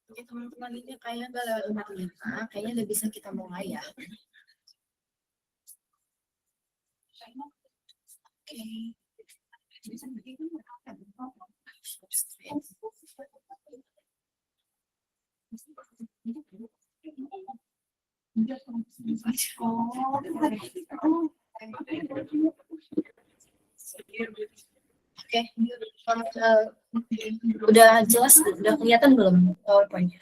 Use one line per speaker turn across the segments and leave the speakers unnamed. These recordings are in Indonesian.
Oke, teman-teman, ini kayaknya nggak lewat 45, kayaknya udah bisa kita mulai ya. Oke. Oke, udah jelas, udah kelihatan belum PowerPoint-nya?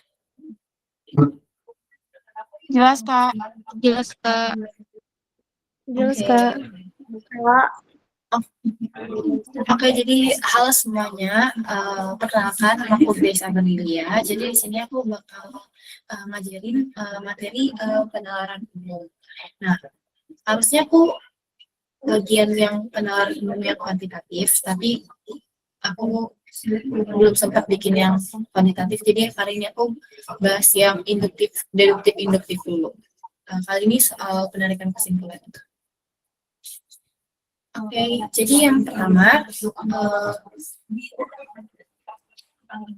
Jelas, Kak.
Jelas, Kak.
Jelas,
Oke.
Kak.
Oke, jadi halo semuanya. Perkenalkan, nama aku Grace Amelia. Jadi di sini aku bakal ngajarin materi penalaran umum. Nah, harusnya aku bagian yang penalaran umum yang kuantitatif, tapi aku belum sempat bikin yang kuantitatif. Jadi hari ini aku bahas yang induktif, deduktif, induktif dulu. Kali ini soal penarikan kesimpulan. Oke, jadi yang pertama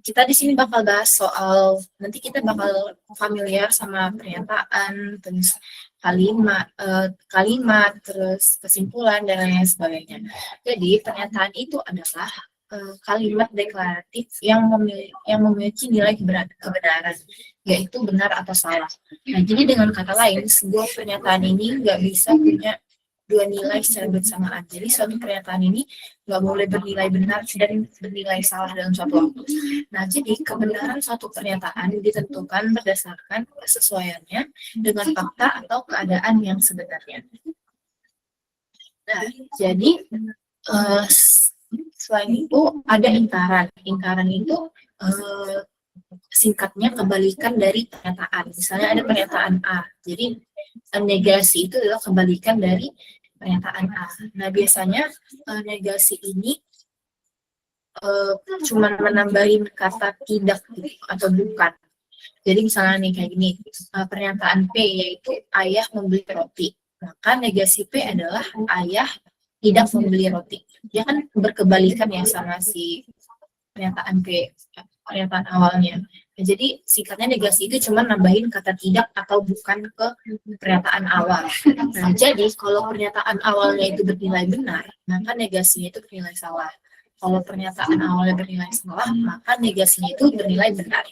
kita di sini bakal bahas soal, nanti kita bakal familiar sama pernyataan, terus kalimat, terus kesimpulan dan lain sebagainya. Jadi pernyataan itu adalah kalimat deklaratif yang memiliki nilai kebenaran, yaitu benar atau salah. Nah, jadi dengan kata lain, sebuah pernyataan ini nggak bisa punya dua nilai secara bersamaan. Jadi suatu pernyataan ini nggak boleh bernilai benar dan bernilai salah dalam suatu waktu. Nah, jadi kebenaran suatu pernyataan ditentukan berdasarkan kesesuaiannya dengan fakta atau keadaan yang sebenarnya. Nah, jadi selain itu ada ingkaran. Ingkaran itu singkatnya kebalikan dari pernyataan. Misalnya ada pernyataan A, jadi negasi itu adalah kebalikan dari pernyataan A. Nah, biasanya negasi ini cuma menambahin kata tidak gitu, atau bukan. Jadi misalnya nih kayak gini, pernyataan P yaitu ayah membeli roti. Maka negasi P adalah ayah tidak membeli roti. Dia kan berkebalikan ya sama si pernyataan P, pernyataan awalnya. Nah, jadi singkatnya negasi itu cuma nambahin kata tidak atau bukan ke pernyataan awal. Nah, jadi kalau pernyataan awalnya itu bernilai benar, maka negasinya itu bernilai salah. Kalau pernyataan awalnya bernilai salah, maka negasinya itu bernilai benar.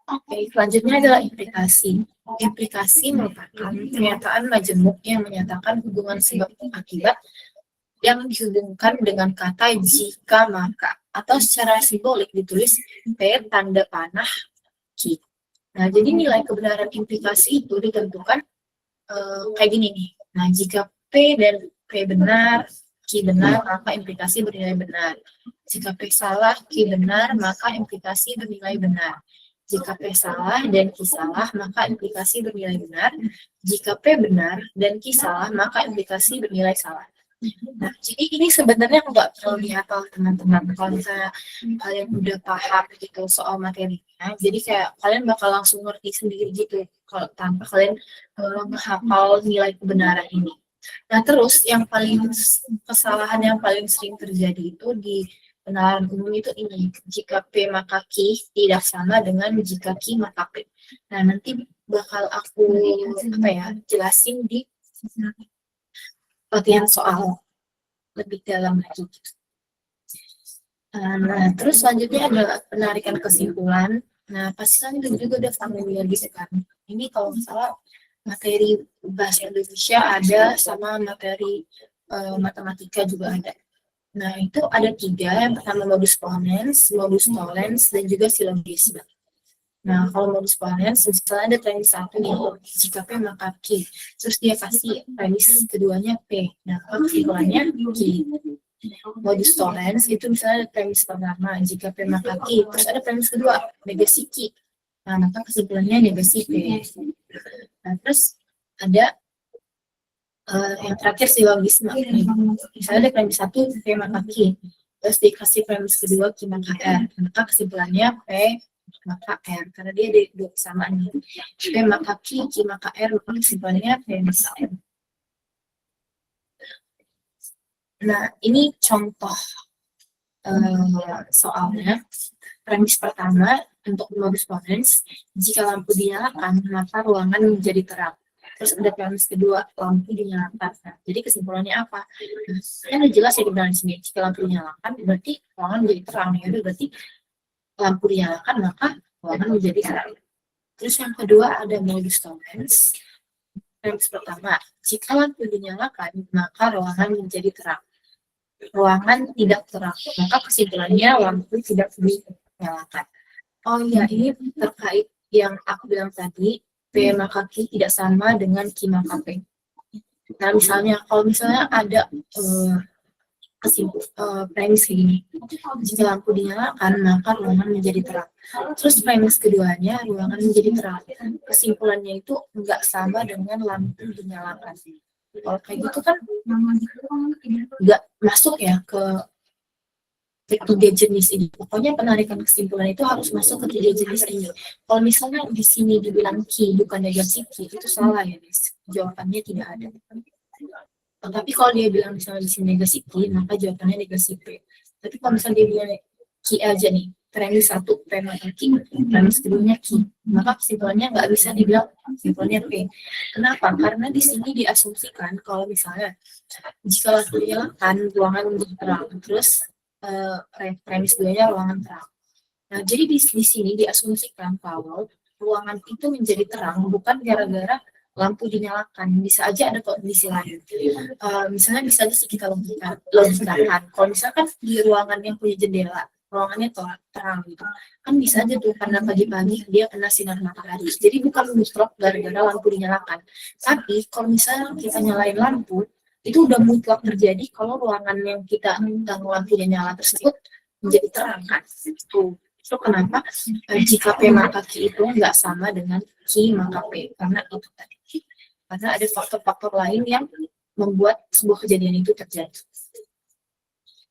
Oke, selanjutnya adalah implikasi. Implikasi merupakan pernyataan majemuk yang menyatakan hubungan sebab akibat yang dihubungkan dengan kata jika maka, atau secara simbolik ditulis P tanda panah Q. Nah, jadi nilai kebenaran implikasi itu ditentukan kayak gini nih. Nah, jika P dan P benar, Q benar, maka implikasi bernilai benar. Jika P salah, Q benar, maka implikasi bernilai benar. Jika P salah dan Q salah, maka implikasi bernilai benar. Jika P benar dan Q salah, maka implikasi bernilai salah. Nah, jadi ini sebenarnya nggak perlu dihafal teman-teman. Kalau misalnya kalian udah paham gitu soal materinya, jadi kayak kalian bakal langsung ngerti sendiri gitu kalau tanpa kalian menghafal nilai kebenaran ini. Nah, terus yang paling kesalahan yang paling sering terjadi itu di penalaran umum itu ini, jika P maka Q tidak sama dengan jika Q maka P. Nah, nanti bakal aku jelasin di latihan soal lebih dalam lagi. Nah, terus selanjutnya adalah penarikan kesimpulan. Nah, pasti kan itu juga udah familiar gitu kan. Ini kalau misalnya materi bahasa Indonesia ada, sama materi matematika juga ada. Nah, itu ada 3. Yang pertama modus ponens, modus tollens, dan juga silogisme. Nah, kalau modus ponens, misalnya ada premis 1 nih, jika P maka Q. Terus dia kasih premis keduanya P. Nah, kesimpulannya Q. Modus tollens itu misalnya ada premis pertama, jika P maka Q. Terus ada premis kedua, negasi Q. Nah, maka kesimpulannya negasi P. Nah, terus ada yang terakhir silogisme. Misalnya ada premis 1, P maka Q. Terus dikasih premis kedua Q maka R. Maka kesimpulannya P maka R, karena dia ada 2 kesamaan nih. P maka Q, Q maka R, maka kesimpulannya P maka R. Nah, ini contoh soalnya. Premis pertama untuk modus ponens, jika lampu dinyalakan, maka ruangan menjadi terang. Terus ada premis kedua, lampu dinyalakan. Nah, jadi kesimpulannya apa? Nah, jelas ya di sini. Jika lampu dinyalakan, berarti ruangan menjadi terang. Ya, berarti lampu dinyalakan, maka ruangan menjadi terang. Terus yang kedua ada modus tollens. Premis pertama, jika lampu dinyalakan, maka ruangan menjadi terang. Ruangan tidak terang, maka kesimpulannya lampu tidak dinyalakan. Oh iya, ini terkait yang aku bilang tadi, P maka Q tidak sama dengan Q maka P. Nah, misalnya, kalau misalnya ada premis kayak gini, jika lampu dinyalakan, maka ruangan menjadi terang. Terus premis keduanya, ruangan menjadi terang. Kesimpulannya itu nggak sama dengan lampu dinyalakan. Kalau kayak gitu kan nggak masuk ya ke ketiga jenis ini. Pokoknya penarikan kesimpulan itu harus masuk ke 3 jenis ini. Kalau misalnya di sini dibilang Q bukan negasi Q, itu salah ya guys. Jawabannya tidak ada. Tapi kalau dia bilang misalnya di sini negasi Q, maka jawabannya negasi P. Tapi kalau misalnya dia bilang Q aja nih, premis 1 P maka Q, premis keduanya Q, maka kesimpulannya nggak bisa dibilang kesimpulannya P. Kenapa? Karena di sini diasumsikan kalau misalnya jika lampu dinyalakan, ruangan menjadi terang. Terus premis 2-nya ruangan terang. Nah, jadi di sini diasumsikan kalau ruangan itu menjadi terang bukan gara-gara lampu dinyalakan, bisa aja ada kondisi lain. Misalnya bisa aja sih kita logikakan. Kalau misalkan di ruangan yang punya jendela, ruangannya terang gitu, kan bisa aja tuh karena pagi-pagi dia kena sinar matahari. Jadi bukan mutlak gara-gara lampu dinyalakan. Tapi kalau misalnya kita nyalain lampu, itu udah mutlak terjadi kalau ruangan yang kita lampunya nyala tersebut menjadi terang kan. Gitu. So, kenapa jika P maka Q itu nggak sama dengan Q maka P? Karena itu tadi. Karena ada faktor-faktor lain yang membuat sebuah kejadian itu terjadi.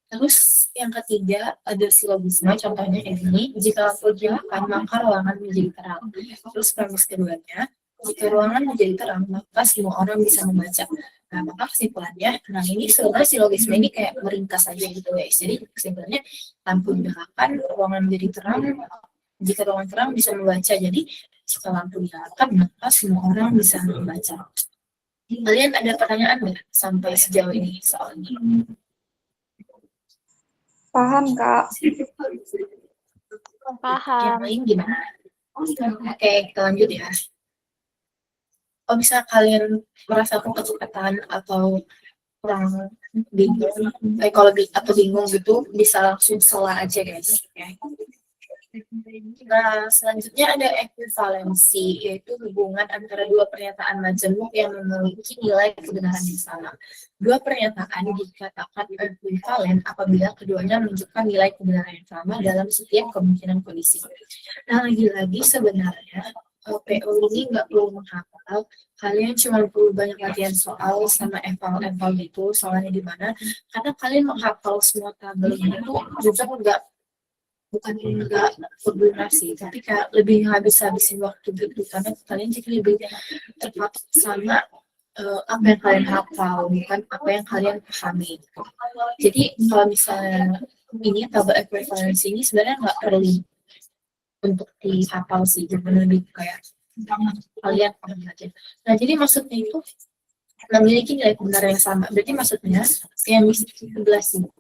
Terus yang ketiga ada silogisme, contohnya kayak gini, jika lampu dinyalakan maka ruangan menjadi terang. Terus premis keduanya, jika ruangan menjadi terang maka semua orang bisa membaca. Nah, maka kesimpulannya, nah ini sebenarnya silogisme ini kayak meringkas aja gitu guys. Jadi kesimpulannya lampu dinyalakan, ruangan menjadi terang, jika ruangan terang bisa membaca. Jadi jika lampu dinyalakan maka semua orang bisa membaca. Kalian ada pertanyaan nggak sampai sejauh ini soal ini?
Paham, Kak.
Yang
Paham.
lain gimana? Oke, kita lanjut ya. Kalau bisa kalian merasakan kesulitan atau kurang bingung, kalau atau bingung gitu, bisa langsung sela aja guys. Ya. Nah, selanjutnya ada ekuivalensi, yaitu hubungan antara dua pernyataan majemuk yang memiliki nilai kebenaran yang sama. Dua pernyataan dikatakan ekuivalen apabila keduanya menunjukkan nilai kebenaran yang sama dalam setiap kemungkinan kondisi. Nah, lagi-lagi sebenarnya PO ini nggak perlu menghafal, kalian cuma perlu banyak latihan soal sama eval-eval gitu, soalnya di mana, karena kalian menghafal semua tabel itu juga bukan enggak berguna sih, tapi kayak lebih habis-habisin waktu gitu, karena kalian jadi lebih terpatok sama apa yang kalian hafal, bukan apa yang kalian pahami. Jadi kalau misalnya ini tabel ekuivalensi ini sebenarnya nggak perlu untuk dihafal sih, jadi lebih kayak kalian paham aja. Nah, jadi maksudnya itu memiliki nilai kebenaran yang sama. Berarti maksudnya yang di sebelah sini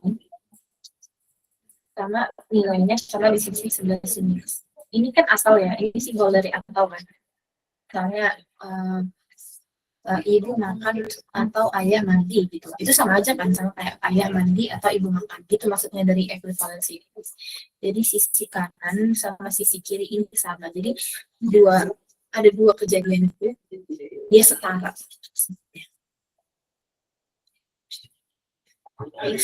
sama nilainya sama di sisi sebelah sini. Ini kan asal ya, ini simbol dari atau kan. Misalnya ibu makan atau ayah mandi gitu. Itu sama aja kan, sama kayak ayah mandi atau ibu makan. Itu maksudnya dari ekuivalensi. Jadi sisi kanan sama sisi kiri ini sama. Jadi ada dua kejadian itu dia setara. Oke,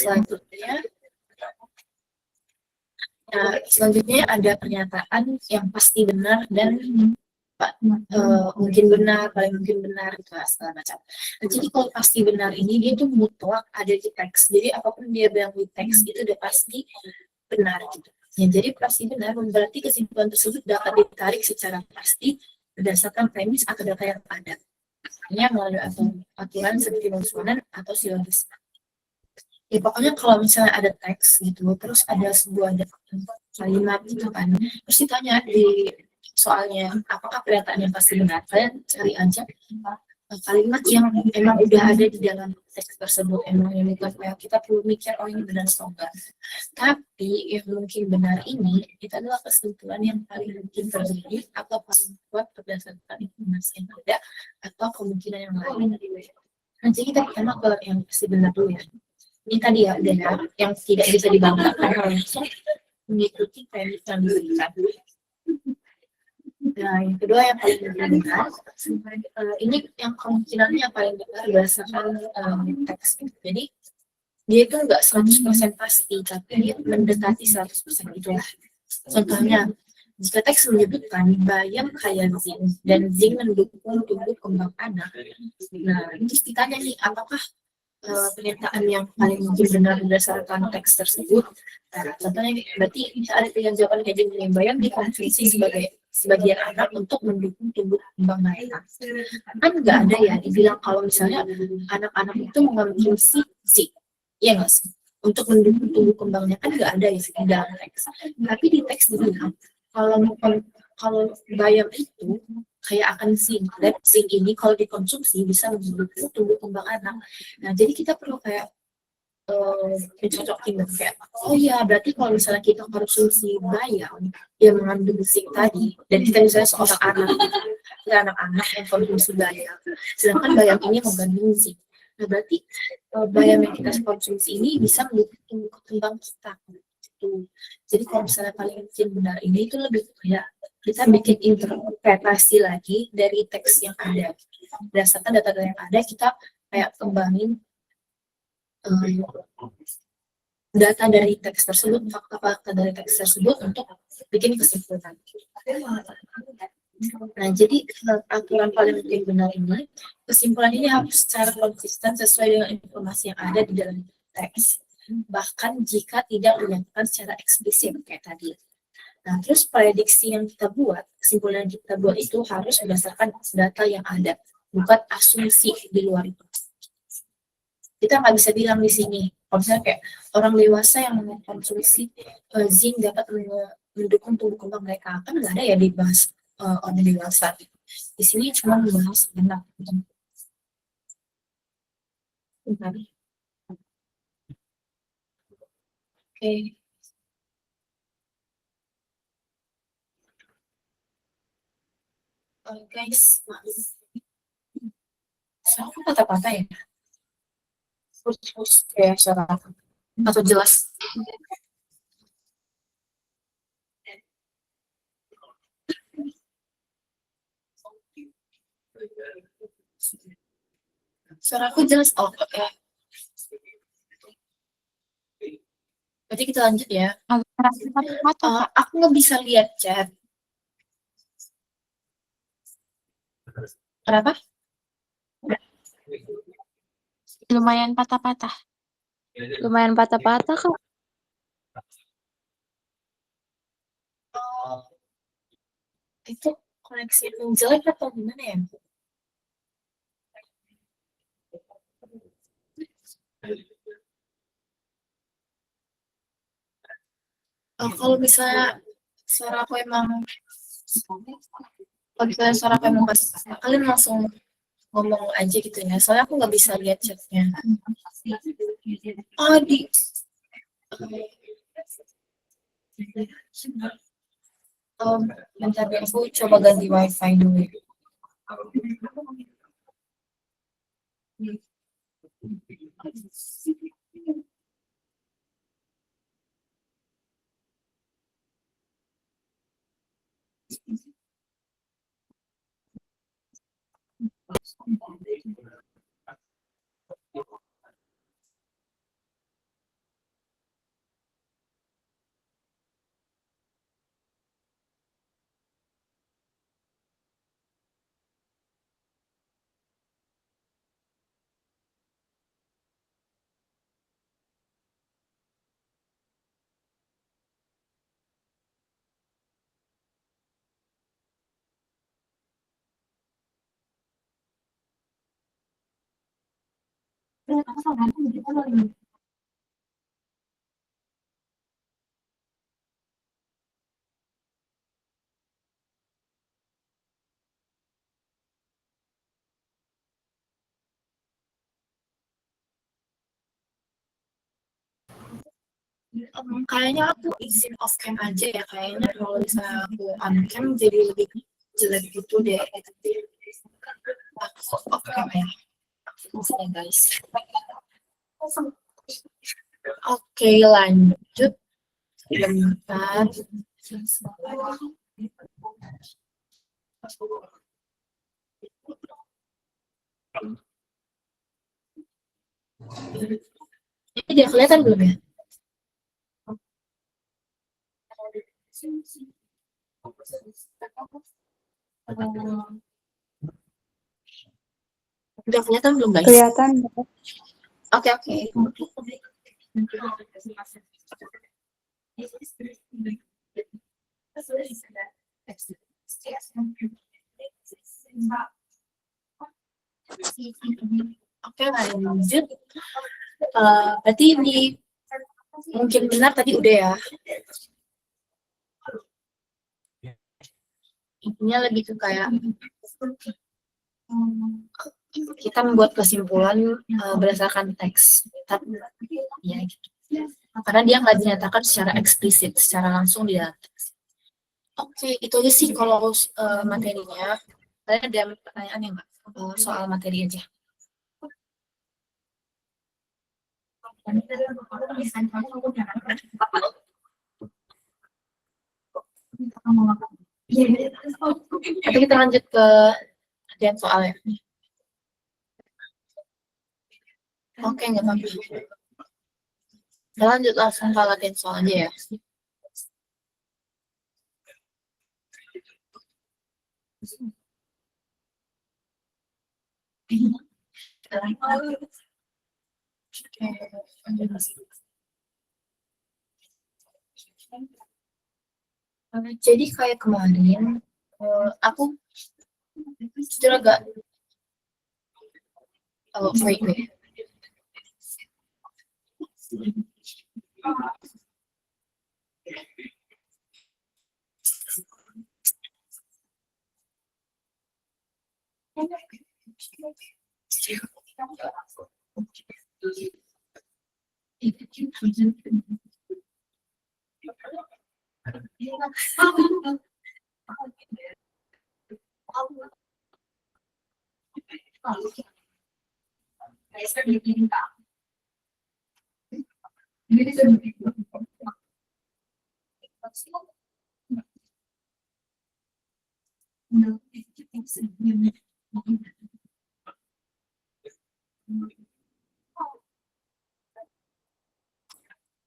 selanjutnya ada pernyataan yang pasti benar dan mungkin benar, paling mungkin benar, gitu segala macam. Nah, jadi kalau pasti benar ini dia tuh mutlak ada di teks. Jadi apapun dia bilang di teks itu udah pasti benar gitu. Ya, jadi pasti benar berarti kesimpulan tersebut dapat ditarik secara pasti berdasarkan premis atau data yang ada. Hanya melalui aturan seperti musuhan atau silogisme. Ya pokoknya kalau misalnya ada teks gitu, terus ada sebuah kalimat gitu kan, terus ditanya di soalnya apakah pernyataan yang pasti benar, kalian cari aja kalimat yang emang udah ada di dalam teks tersebut, emang yang kayak kita perlu mikir oh ini benar atau enggak. Tapi yang mungkin benar ini itu adalah kesimpulan yang paling mungkin terjadi atau paling kuat berdasarkan informasi yang ada atau kemungkinan yang lain. Nanti kita pertama ke yang pasti benar dulu ya. Ini tadi ya udah ya, yang tidak bisa dibanggakan langsung mengikuti premis yang diberikan. Nah, yang kedua yang paling benar, ini yang kemungkinannya yang paling benar berdasarkan teks. Jadi dia itu nggak 100% pasti, tapi dia mendekati 100% itulah. Contohnya, jika teks menyebutkan bayam kaya zinc dan zinc mendukung tumbuh kembang anak, nah terus ditanya nih apakah pernyataan yang paling mungkin benar berdasarkan teks tersebut. Nah, contohnya berarti bisa ada pilihan jawaban kayak gini, bayam dikonsumsi sebagai sebagian anak untuk mendukung tumbuh kembang mereka. Kan nggak ada ya dibilang kalau misalnya anak-anak itu mengonsumsi ya nggak sih? Untuk mendukung tumbuh kembangnya kan nggak ada ya di dalam teks. Tapi di teks dibilang kalau bayam itu kayak akan zinc, dan zinc ini kalau dikonsumsi bisa mendukung tumbuh kembang anak. Nah, jadi kita perlu kayak mencocokin kayak, oh ya berarti kalau misalnya kita konsumsi bayam yang mengandung zinc tadi, dan kita misalnya seorang anak, kita anak-anak yang konsumsi bayam, sedangkan bayam ini mengandung zinc. Nah, berarti bayam yang kita konsumsi ini bisa mendukung tumbuh kembang kita. Jadi kalau misalnya paling mungkin benar ini itu lebih kayak kita bikin interpretasi lagi dari teks yang ada, berdasarkan data yang ada kita kayak kembangin data dari teks tersebut, fakta-fakta dari teks tersebut untuk bikin kesimpulan. Nah, jadi aturan paling penting benar ini, kesimpulan ini harus secara konsisten sesuai dengan informasi yang ada di dalam teks, bahkan jika tidak dinyatakan secara eksplisit kayak tadi. Nah, terus prediksi yang kita buat, kesimpulan yang kita buat itu harus berdasarkan data yang ada, bukan asumsi di luar itu. Kita nggak bisa bilang di sini, kalau misalnya kayak orang dewasa yang mengkonsumsi zinc dapat mendukung tumbuh kembang mereka, kan nggak ada ya dibahas orang dewasa. Di sini cuma membahas anak. Oke. Guys, aku patah-patah ya. Putus kayak suara atau jelas. Suara aku jelas. Oh, oke. Berarti kita lanjut ya. Aku nggak bisa lihat chat. Kenapa?
Lumayan patah-patah.
Lumayan patah-patah, Kak.
Itu koneksi yang jelek atau gimana ya? Kalau misalnya suara aku emang kalian langsung ngomong aja gitu ya, soalnya aku nggak bisa lihat chatnya. Oh, bentar deh, aku coba ganti wifi dulu. Kayaknya aku izin off cam aja ya, kayaknya kalau misalnya aku on cam jadi lebih jelek gitu deh. Aku off cam ya. Maksudnya guys. Oke, lanjut. Bentar. Ini dia kelihatan belum ya? Udah kelihatan belum guys?
Kelihatan.
Oke. Oke, lanjut. Berarti ini mungkin benar tadi udah ya. Intinya lebih ke kayak kita membuat kesimpulan berdasarkan teks. Tapi ya gitu. Karena dia nggak dinyatakan secara eksplisit, secara langsung di dalam teks. Oke, itu aja sih kalau materinya. Kalian ada pertanyaan yang nggak soal materi aja? Tapi kita lanjut ke lihat soalnya. Oke, nggak apa-apa. Kita lanjut langsung ke latihan soal aja ya. Jadi kayak kemarin aku sudah agak wait.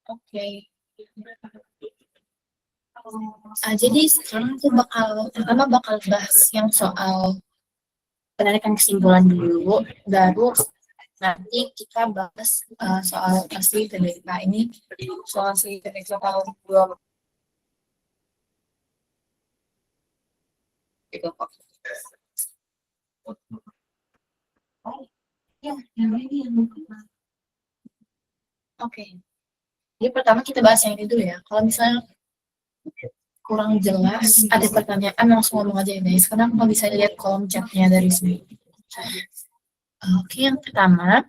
Oke. Jadi sekarang aku pertama bakal bahas yang soal penarikan kesimpulan dulu, baru nanti kita bahas soal hasil TBK ini, soal hasil TBK tahun 2 gitu kok. Oke. Jadi pertama kita bahas yang ini dulu ya. Kalau misalnya kurang jelas, ada pertanyaan langsung ngomong aja ya guys. Karena nggak bisa lihat kolom chatnya dari sini. Oke, yang pertama,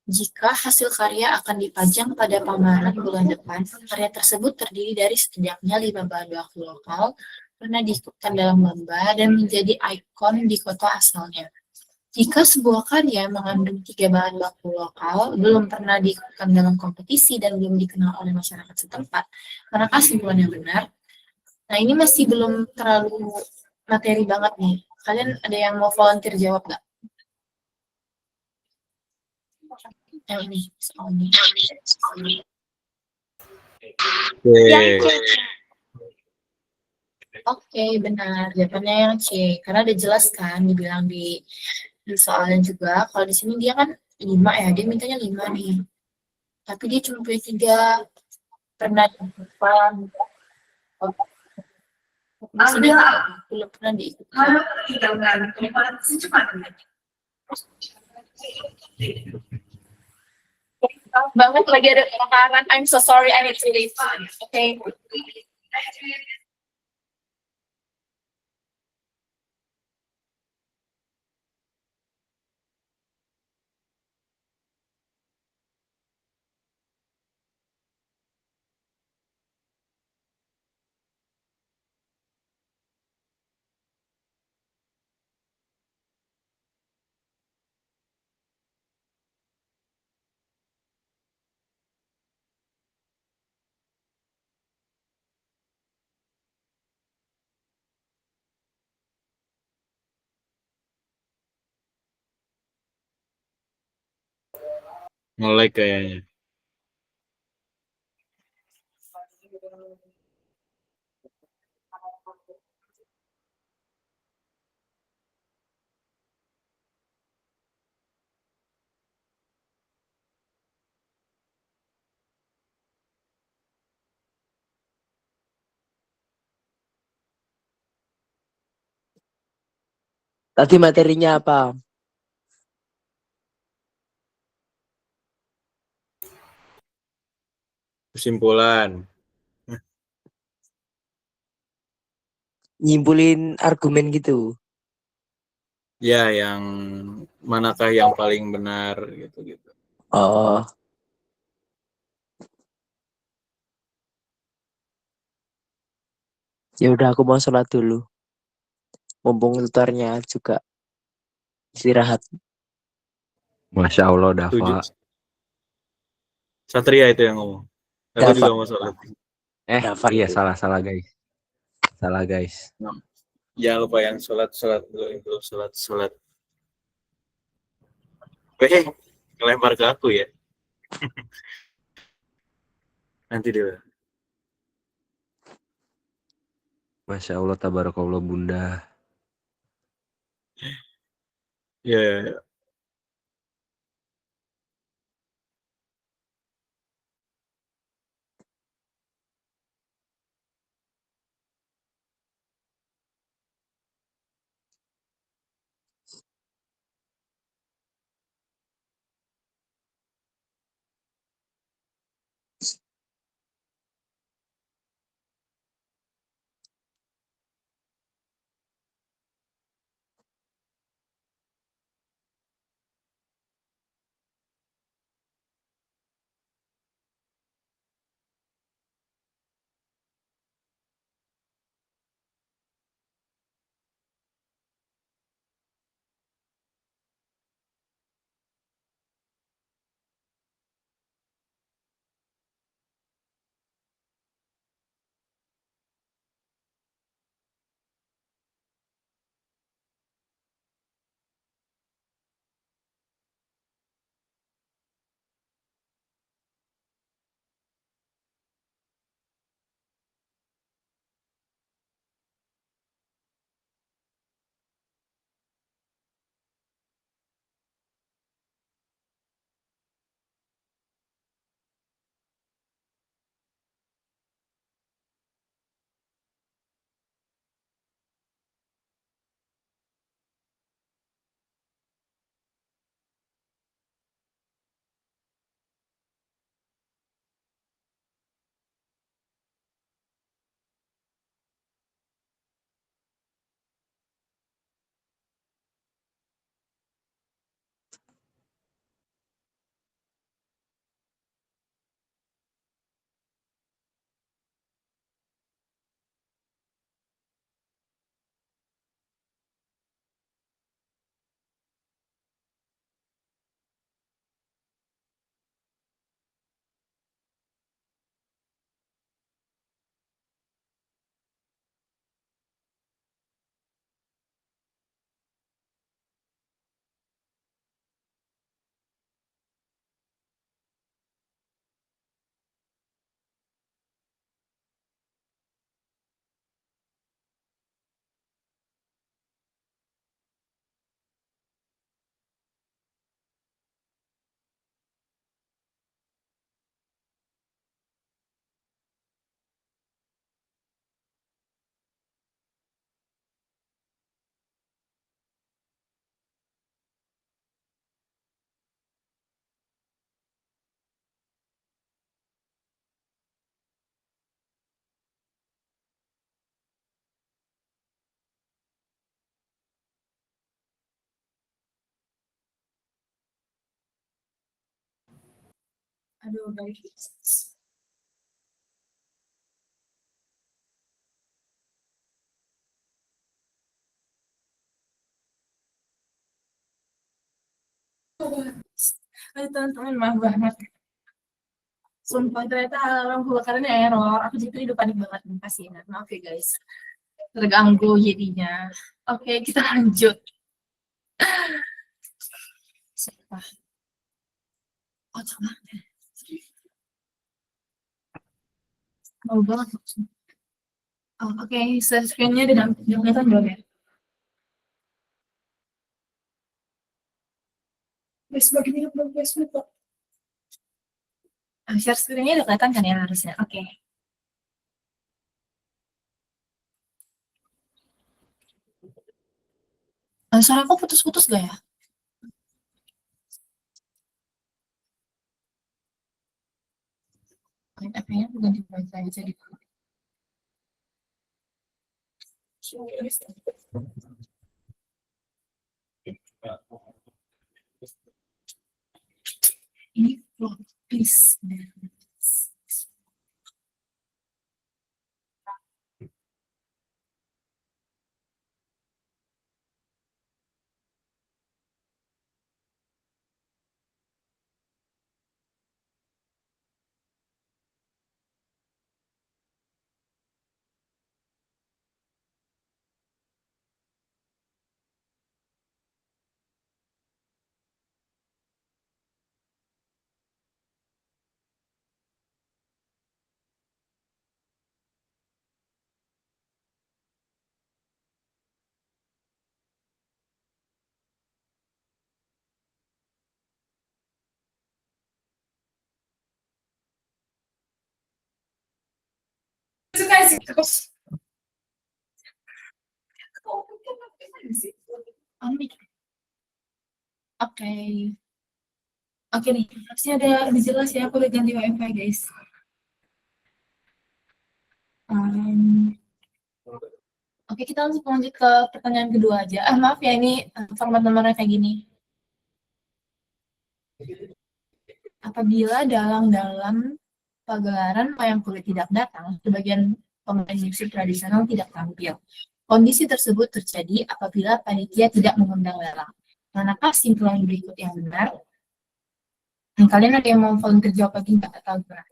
jika hasil karya akan dipajang pada pameran bulan depan, karya tersebut terdiri dari setidaknya 5 bahan baku lokal, pernah diikutkan dalam lomba, dan menjadi ikon di kota asalnya. Jika sebuah karya mengandung 3 bahan baku lokal, belum pernah diikutkan dalam kompetisi, dan belum dikenal oleh masyarakat setempat, manakah kesimpulan yang benar? Nah, ini masih belum terlalu materi banget nih. Kalian ada yang mau volunteer jawab nggak? Yang ini, soal ini. Oke, benar. Jawabannya yang C. Karena udah jelas kan, dibilang di soalnya juga. Kalau di sini dia kan 5 ya, dia mintanya 5 nih. Tapi dia cuma punya 3. Pernah di depan. Belum pernah diikuti. Banget lagi ada kebakaran. I'm so sorry, I need to leave. Okay.
Nge-lag kayaknya.
Tadi materinya apa?
Kesimpulan.
Nyimpulin argumen gitu.
Ya, yang manakah yang paling benar gitu-gitu.
Oh. Ya udah aku mau sholat dulu. Mumpung tutornya juga istirahat.
Masya Allah, Dava.
Tujuh. Satria itu yang ngomong. Aku
Dava.
juga mau sholat.
Dava.
Iya salah guys. Salah guys.
Jangan lupa yang sholat dulu, sholat. Ngelempar ke aku ya. Nanti dulu.
Masya Allah, tabarakallah bunda.
Ya, ya, ya.
Aduh, baik. Aduh, teman-teman, maaf banget. Sumpah, ternyata lampu bakarannya error. Aku jadi udah panik banget nih pasti. Maaf ya guys. Terganggu jadinya. Oke, kita lanjut. Siapa? Oh, coba. Mau banget. Oh, oke, screen-nya udah kelihatan belum ya? Facebook ini belum Facebook. Share screen-nya udah kelihatan kan ya harusnya? Oke. Suara aku putus-putus gak ya? Apa-nya ganti wifi aja di ini plot twist. Suka sih terus. Oke. Oke nih, harusnya ada lebih jelas ya, aku udah ganti WiFi guys. Oke, kita langsung lanjut ke pertanyaan kedua aja. Maaf ya, ini format nomornya kayak gini. Apabila dalam pagelaran wayang kulit tidak datang, sebagian pemain musik tradisional tidak tampil. Kondisi tersebut terjadi apabila panitia tidak mengundang dalang. Manakah kesimpulan berikut yang benar? Kalian ada yang mau volunteer jawab lagi nggak atau gimana?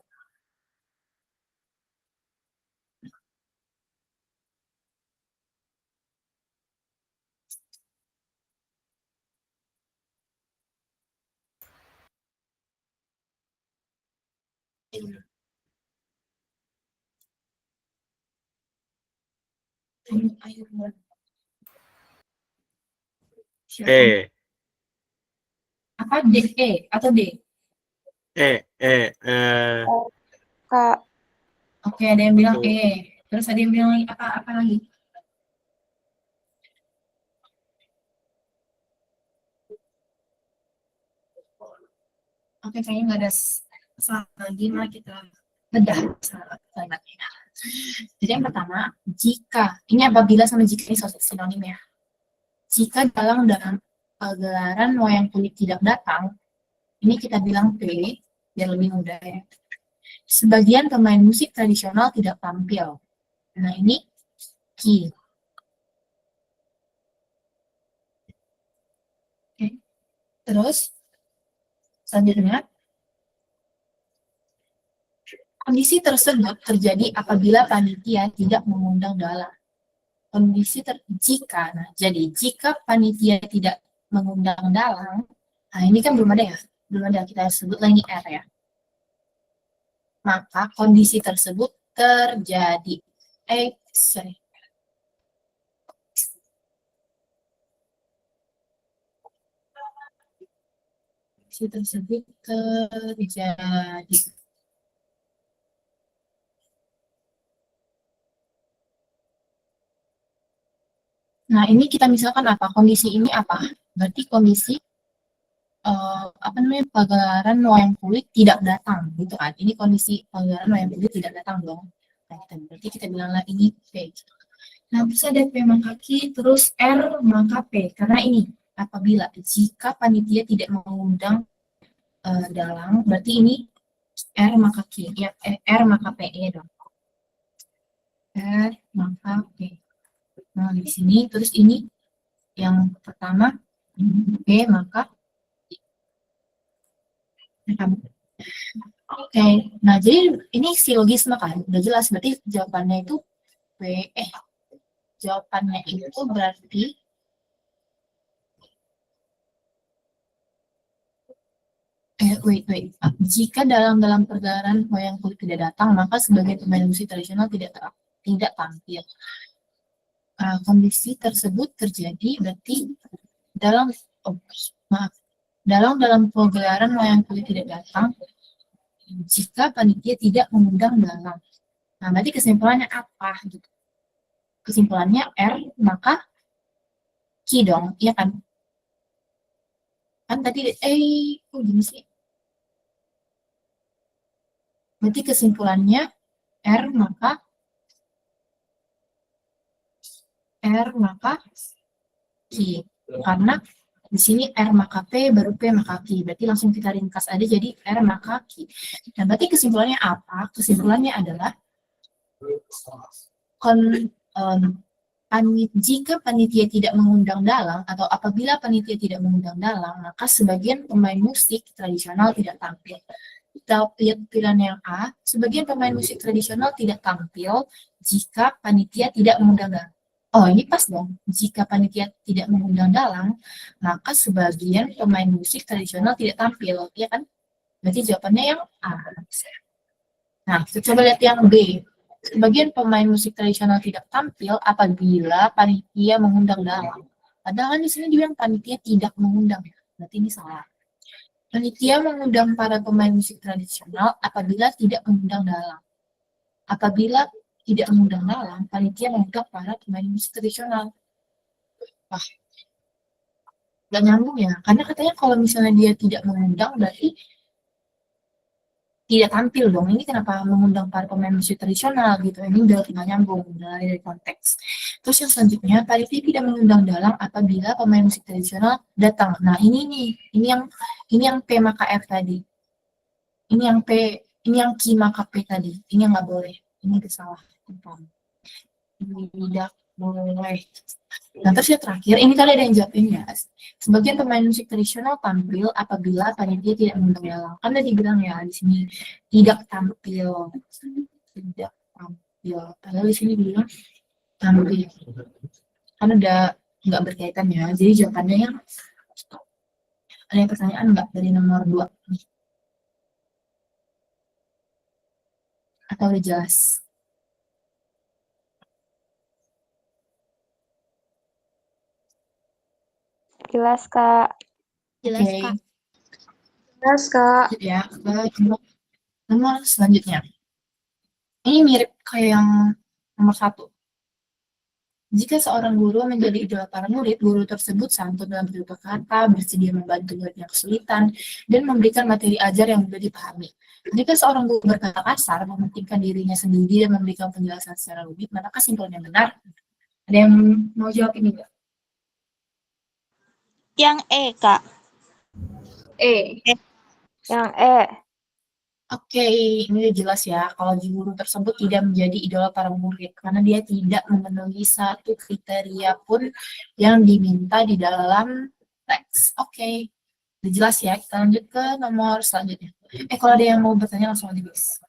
Ayo, siapa? Apa D, E atau D?
Kak,
Oke, ada yang bilang E. Terus ada yang bilang apa lagi? Oke, kayaknya nggak ada salah lagi. Mari kita bedah kalimatnya. Jadi yang pertama, jika. Ini apabila sama jika ini sinonim ya. Jika dalam pagelaran wayang kulit tidak datang, ini kita bilang P, biar lebih mudah ya. Sebagian pemain musik tradisional tidak tampil. Nah, ini Q. Oke. Terus, selanjutnya, kondisi tersebut terjadi apabila panitia tidak mengundang dalang. Jika panitia tidak mengundang dalang, nah ini kan belum ada ya, kita sebut lagi R ya. Maka kondisi tersebut terjadi. Kondisi tersebut terjadi. Nah, ini kita misalkan apa? Kondisi ini apa? Berarti kondisi pagelaran wayang kulit tidak datang gitu kan. Ini kondisi pagelaran wayang kulit tidak datang dong. Nah, berarti kita bilang lagi ini P. Nah, bisa ada P maka Q, terus R maka P. Karena ini apabila jika panitia tidak mengundang dalang, berarti ini R maka Q. Ya, R maka P dong. R maka P. Nah, di sini terus ini yang pertama P maka Oke, nah jadi ini silogisme kan, udah jelas berarti jawabannya itu P, jawabannya itu berarti wait. Jika dalam pergelaran wayang kulit tidak datang, maka sebagai pemain musik tradisional tidak tampil. Kondisi tersebut terjadi berarti dalam pagelaran wayang kulit tidak datang jika panitia tidak mengundang dalang. Nah, berarti kesimpulannya apa gitu? Kesimpulannya R maka Q dong, iya kan? Kan tadi kok gini sih? Berarti kesimpulannya R maka Q. Karena di sini R maka P baru P maka Q. Berarti langsung kita ringkas aja jadi R maka Q. Nah, berarti kesimpulannya apa? Kesimpulannya adalah jika panitia tidak mengundang dalang atau apabila panitia tidak mengundang dalang, maka sebagian pemain musik tradisional tidak tampil. Kita lihat pilihan yang A, sebagian pemain musik tradisional tidak tampil jika panitia tidak mengundang dalang. Oh, ini pas dong. Jika panitia tidak mengundang dalang, maka sebagian pemain musik tradisional tidak tampil, ya kan? Berarti jawabannya yang A. Nah, kita coba lihat yang B. Sebagian pemain musik tradisional tidak tampil apabila panitia mengundang dalang. Padahal di sini dibilang panitia tidak mengundang. Berarti ini salah. Panitia mengundang para pemain musik tradisional apabila tidak mengundang dalang. Apabila tidak mengundang dalang, panitia mengundang para pemain musik tradisional. Wah, nggak nyambung ya, karena katanya kalau misalnya dia tidak mengundang berarti tidak tampil dong. Ini kenapa mengundang para pemain musik tradisional gitu? Ini udah nggak nyambung dari konteks. Terus yang selanjutnya, panitia tidak mengundang dalang apabila pemain musik tradisional datang. Nah ini nih, ini yang P maka F tadi. Ini yang P, ini yang Q maka P tadi. Ini yang nggak boleh. Ini salah. Tidak boleh. Nah, terus yang terakhir, ini tadi ada yang jawabin ya. Sebagian pemain musik tradisional tampil apabila panitia tidak mengundang dalang. Kan tadi bilang ya di sini tidak tampil, tidak tampil. Padahal di sini bilang tampil. Kan udah nggak berkaitan ya. Jadi jawabannya yang ada yang pertanyaan nggak dari nomor 2 nih? Atau udah jelas?
Jelas, Kak.
Jelas,
Oke.
Kak.
Jelas, Kak.
Ya, ke nomor selanjutnya. Ini mirip kayak yang nomor 1. Jika seorang guru menjadi idola para murid, guru tersebut santun dalam bertutur kata, bersedia membantu murid yang kesulitan, dan memberikan materi ajar yang mudah dipahami. Jika seorang guru berkata kasar, mementingkan dirinya sendiri dan memberikan penjelasan secara rumit, maka kesimpulannya benar. Ada yang mau jawab ini nggak?
Yang E, Kak.
E.
Yang E.
Oke, ini udah jelas ya, kalau guru tersebut tidak menjadi idola para murid, karena dia tidak memenuhi satu kriteria pun yang diminta di dalam teks. Oke, udah jelas ya, kita lanjut ke nomor selanjutnya. Kalau ada yang mau bertanya langsung aja, guys.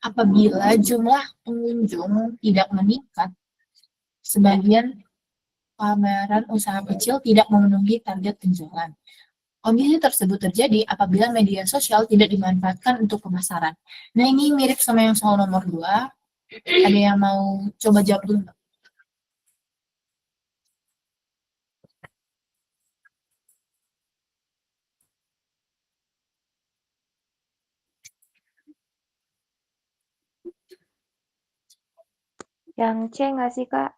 Apabila jumlah pengunjung tidak meningkat, sebagian pameran usaha kecil tidak memenuhi target penjualan. Kondisi tersebut terjadi apabila media sosial tidak dimanfaatkan untuk pemasaran. Nah, ini mirip sama yang soal nomor 2. Ada yang mau coba jawab dulu nggak?
Yang C nggak sih, Kak?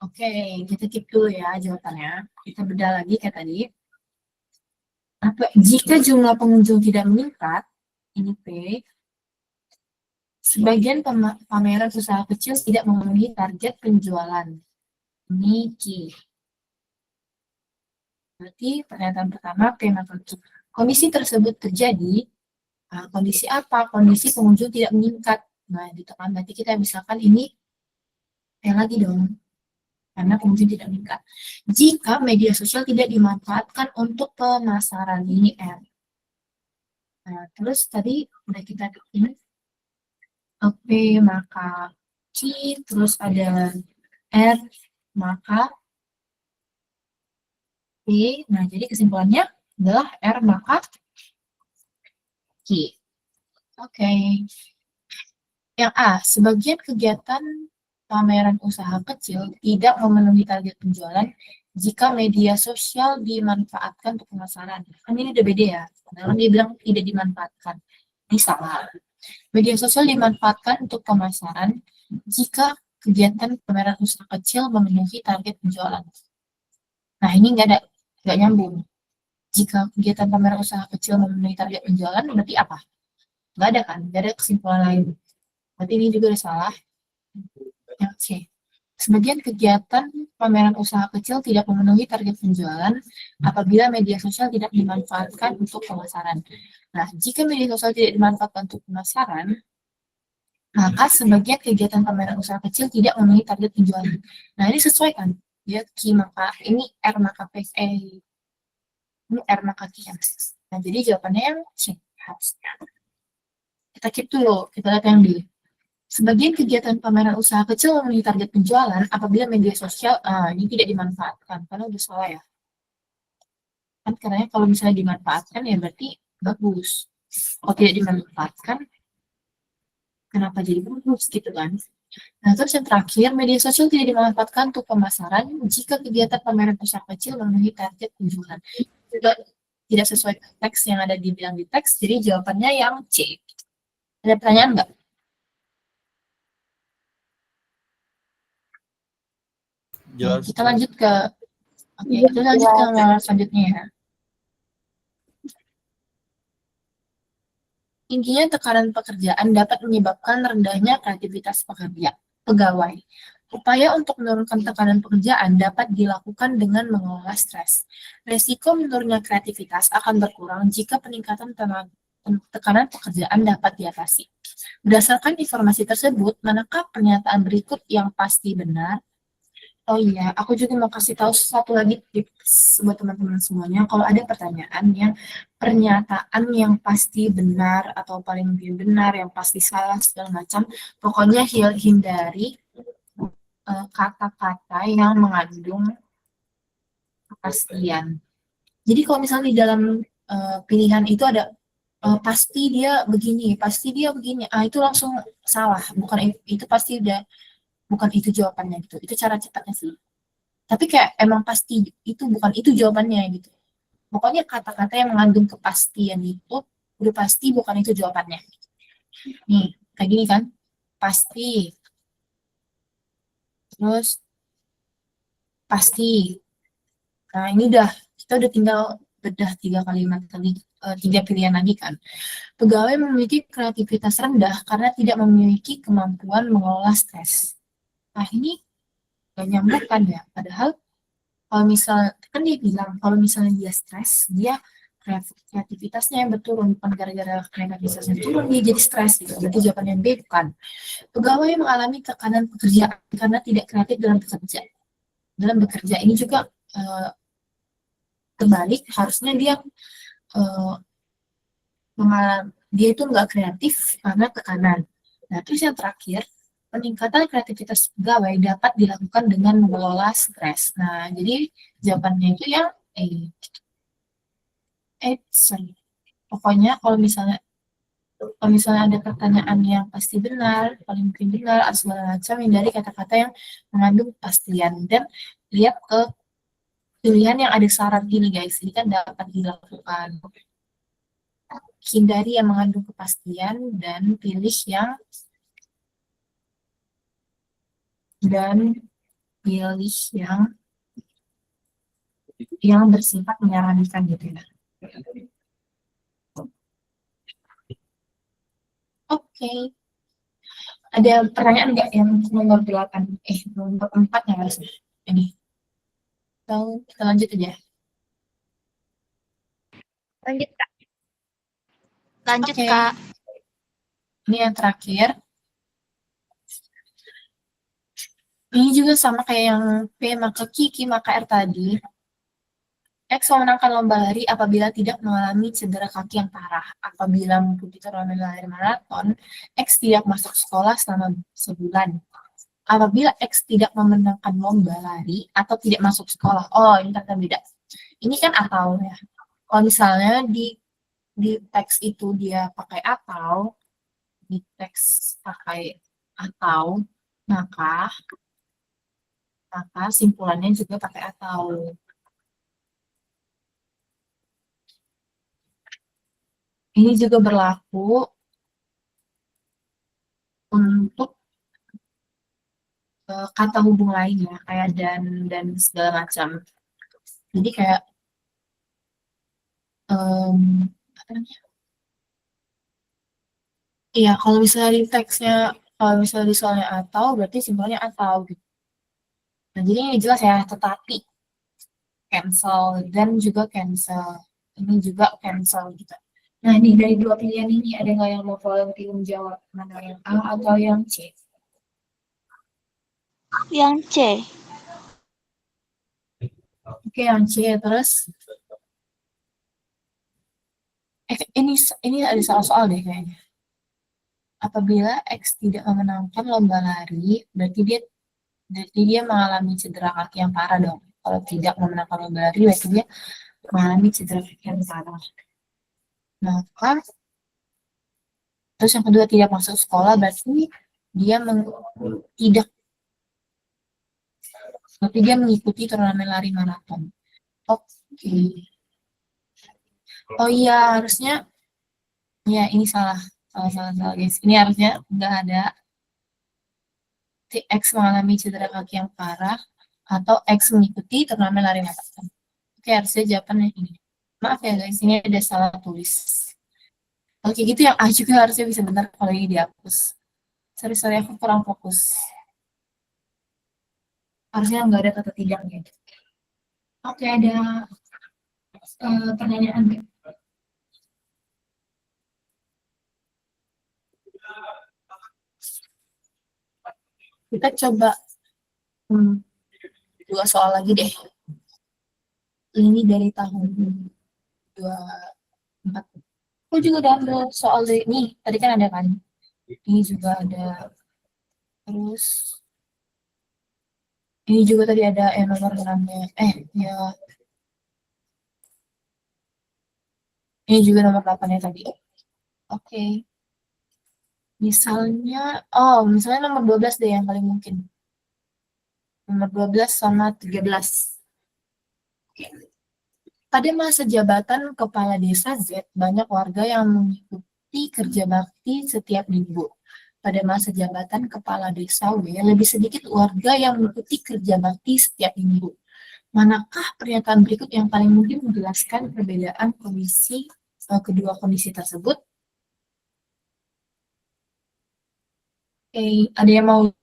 Oke, kita keep dulu ya jawabannya. Kita bedah lagi kayak tadi. Jika jumlah pengunjung tidak meningkat, ini P, sebagian pameran usaha kecil tidak memenuhi target penjualan. Ini Q. Berarti pernyataan pertama P maka Q. Kondisi tersebut terjadi, kondisi apa? Kondisi pengunjung tidak meningkat. Nah, gitu kan. Berarti kita misalkan ini P lagi dong. Karena pengunjung tidak meningkat. Jika media sosial tidak dimanfaatkan untuk pemasaran, ini R. Nah, terus tadi udah kita ini P maka Q, terus ada R maka P. Nah, jadi kesimpulannya adalah R maka Q. Oke. Yang A, sebagian kegiatan pameran usaha kecil tidak memenuhi target penjualan jika media sosial dimanfaatkan untuk pemasaran. Kan ini udah beda ya, karena dia bilang tidak dimanfaatkan. Ini salah. Media sosial dimanfaatkan untuk pemasaran jika kegiatan pameran usaha kecil memenuhi target penjualan. Nah, ini nggak nyambung. Jika kegiatan pameran usaha kecil memenuhi target penjualan, berarti apa? Nggak ada kan? Nggak ada kesimpulan lain. Berarti ini juga udah salah. Yang C. Sebagian kegiatan pameran usaha kecil tidak memenuhi target penjualan apabila media sosial tidak dimanfaatkan untuk pemasaran. Nah, jika media sosial tidak dimanfaatkan untuk pemasaran, maka sebagian kegiatan pameran usaha kecil tidak memenuhi target penjualan. Nah, ini sesuai kan? Ya, Q maka ini R maka P. Ini R maka Q. Nah, jadi jawabannya yang C. Kita keep dulu, kita lihat yang D. Sebagian kegiatan pameran usaha kecil memenuhi target penjualan apabila media sosial ini tidak dimanfaatkan, karena udah salah ya. Kan karena kalau misalnya dimanfaatkan ya berarti bagus. Kalau tidak dimanfaatkan, kenapa jadi bagus gitu kan? Nah, terus yang terakhir, media sosial tidak dimanfaatkan untuk pemasaran jika kegiatan pameran usaha kecil memenuhi target penjualan. Juga tidak sesuai teks yang ada dibilang di teks, jadi jawabannya yang C. Ada pertanyaan nggak?
Jelas.
Kita lanjut ke kita lanjut ke halaman selanjutnya ya. Intinya tekanan pekerjaan dapat menyebabkan rendahnya kreativitas pegawai. Upaya untuk menurunkan tekanan pekerjaan dapat dilakukan dengan mengelola stres. Resiko menurunnya kreativitas akan berkurang jika peningkatan tekanan pekerjaan dapat diatasi. Berdasarkan informasi tersebut, manakah pernyataan berikut yang pasti benar? Oh iya, aku juga mau kasih tahu satu lagi tips buat teman-teman semuanya. Kalau ada pertanyaan yang pernyataan yang pasti benar atau paling mungkin benar, yang pasti salah segala macam, pokoknya hindari kata-kata yang mengandung kepastian. Jadi kalau misalnya di dalam pilihan itu ada pasti dia begini, itu langsung salah. Bukan itu pasti udah bukan itu jawabannya gitu. Itu cara cepatnya sih. Tapi kayak emang pasti itu bukan itu jawabannya gitu. Pokoknya kata-kata yang mengandung kepastian itu udah pasti bukan itu jawabannya. Nih, kayak gini kan? Pasti. Terus pasti. Nah, ini kita udah tinggal bedah 3 kalimat tadi, 3 pilihan lagi kan. Pegawai memiliki kreativitas rendah karena tidak memiliki kemampuan mengelola stres. Nah, ini gak nyambung kan ya. Padahal kalau misalnya, kan dia bilang, kalau misalnya dia stres, dia kreativitasnya yang berturun, bukan gara-gara kreativitasnya turun, dia jadi stres gitu. Berarti jawabannya B bukan. Pegawai mengalami tekanan pekerjaan karena tidak kreatif dalam bekerja. Dalam bekerja ini juga terbalik, harusnya dia dia itu nggak kreatif karena tekanan. Nah, terus yang terakhir, peningkatan kreativitas pegawai dapat dilakukan dengan mengelola stres. Nah, jadi jawabannya itu yang sorry. Pokoknya kalau misalnya ada pertanyaan yang pasti benar, paling mungkin benar, atau segala macam, hindari kata-kata yang mengandung kepastian. Dan lihat ke pilihan yang ada syarat gini guys, ini kan dapat dilakukan. Hindari yang mengandung kepastian dan pilih yang bersifat menyarankan gitu ya. Oke. Ada pertanyaan nggak yang nomor 8? Nomor 4 ya guys. Ini. Kita lanjut aja.
Lanjut, Kak. Lanjut,
Oke.
Kak.
Ini yang terakhir. Ini juga sama kayak yang P maka Q maka R tadi. X memenangkan lomba lari apabila tidak mengalami cedera kaki yang parah. Apabila mengikuti turnamen lari maraton, X tidak masuk sekolah selama sebulan. Apabila X tidak memenangkan lomba lari atau tidak masuk sekolah. Oh, ini kata beda. Ini kan atau ya. Kalau misalnya di teks itu dia pakai atau, di teks pakai atau, maka simpulannya juga pakai atau. Ini juga berlaku untuk kata hubung lainnya, kayak dan segala macam. Jadi kayak apa namanya? Iya, kalau misalnya di teksnya, kalau misalnya di soalnya atau, berarti simpulannya atau gitu. Nah, jadi ini jelas ya, tetapi cancel dan juga cancel. Ini juga cancel gitu. Nah, ini dari 2 pilihan ini ada nggak yang mau volunteer menjawab mana yang A atau yang C?
Yang C.
Oke, yang C terus. Ini ada salah soal deh kayaknya. Apabila X tidak memenangkan lomba lari, berarti dia mengalami cedera kaki yang parah dong. Kalau tidak memenangkan lomba lari, berarti dia mengalami cedera kaki yang parah. Maka terus yang kedua tidak masuk sekolah berarti dia tidak berarti dia mengikuti turnamen lari maraton. Oke. Oh iya harusnya ya ini salah guys. Ini harusnya nggak ada X mengalami cedera kaki yang parah atau X mengikuti turnamen lari maraton. Oke harusnya jawabannya ini. Maaf ya guys, ini ada salah tulis. Oke gitu yang A juga harusnya bisa benar kalau ini dihapus. Sorry aku kurang fokus. Harusnya nggak ada kata tidak gitu. Oke ada pertanyaan. Kita coba dua soal lagi deh. Ini dari tahun 24. Aku juga udah ambil soal dari ini. Tadi kan ada kan. Ini juga ada. Terus ini juga tadi ada nomor 6-nya. Ya. Ini juga nomor 8-nya tadi. Oke. Misalnya nomor 12 deh yang paling mungkin. Nomor 12 sama 13. Pada masa jabatan Kepala Desa Z, banyak warga yang mengikuti kerja bakti setiap minggu. Pada masa jabatan Kepala Desa W, lebih sedikit warga yang mengikuti kerja bakti setiap minggu. Manakah pernyataan berikut yang paling mungkin menjelaskan perbedaan kedua kondisi tersebut? Ada yang mau?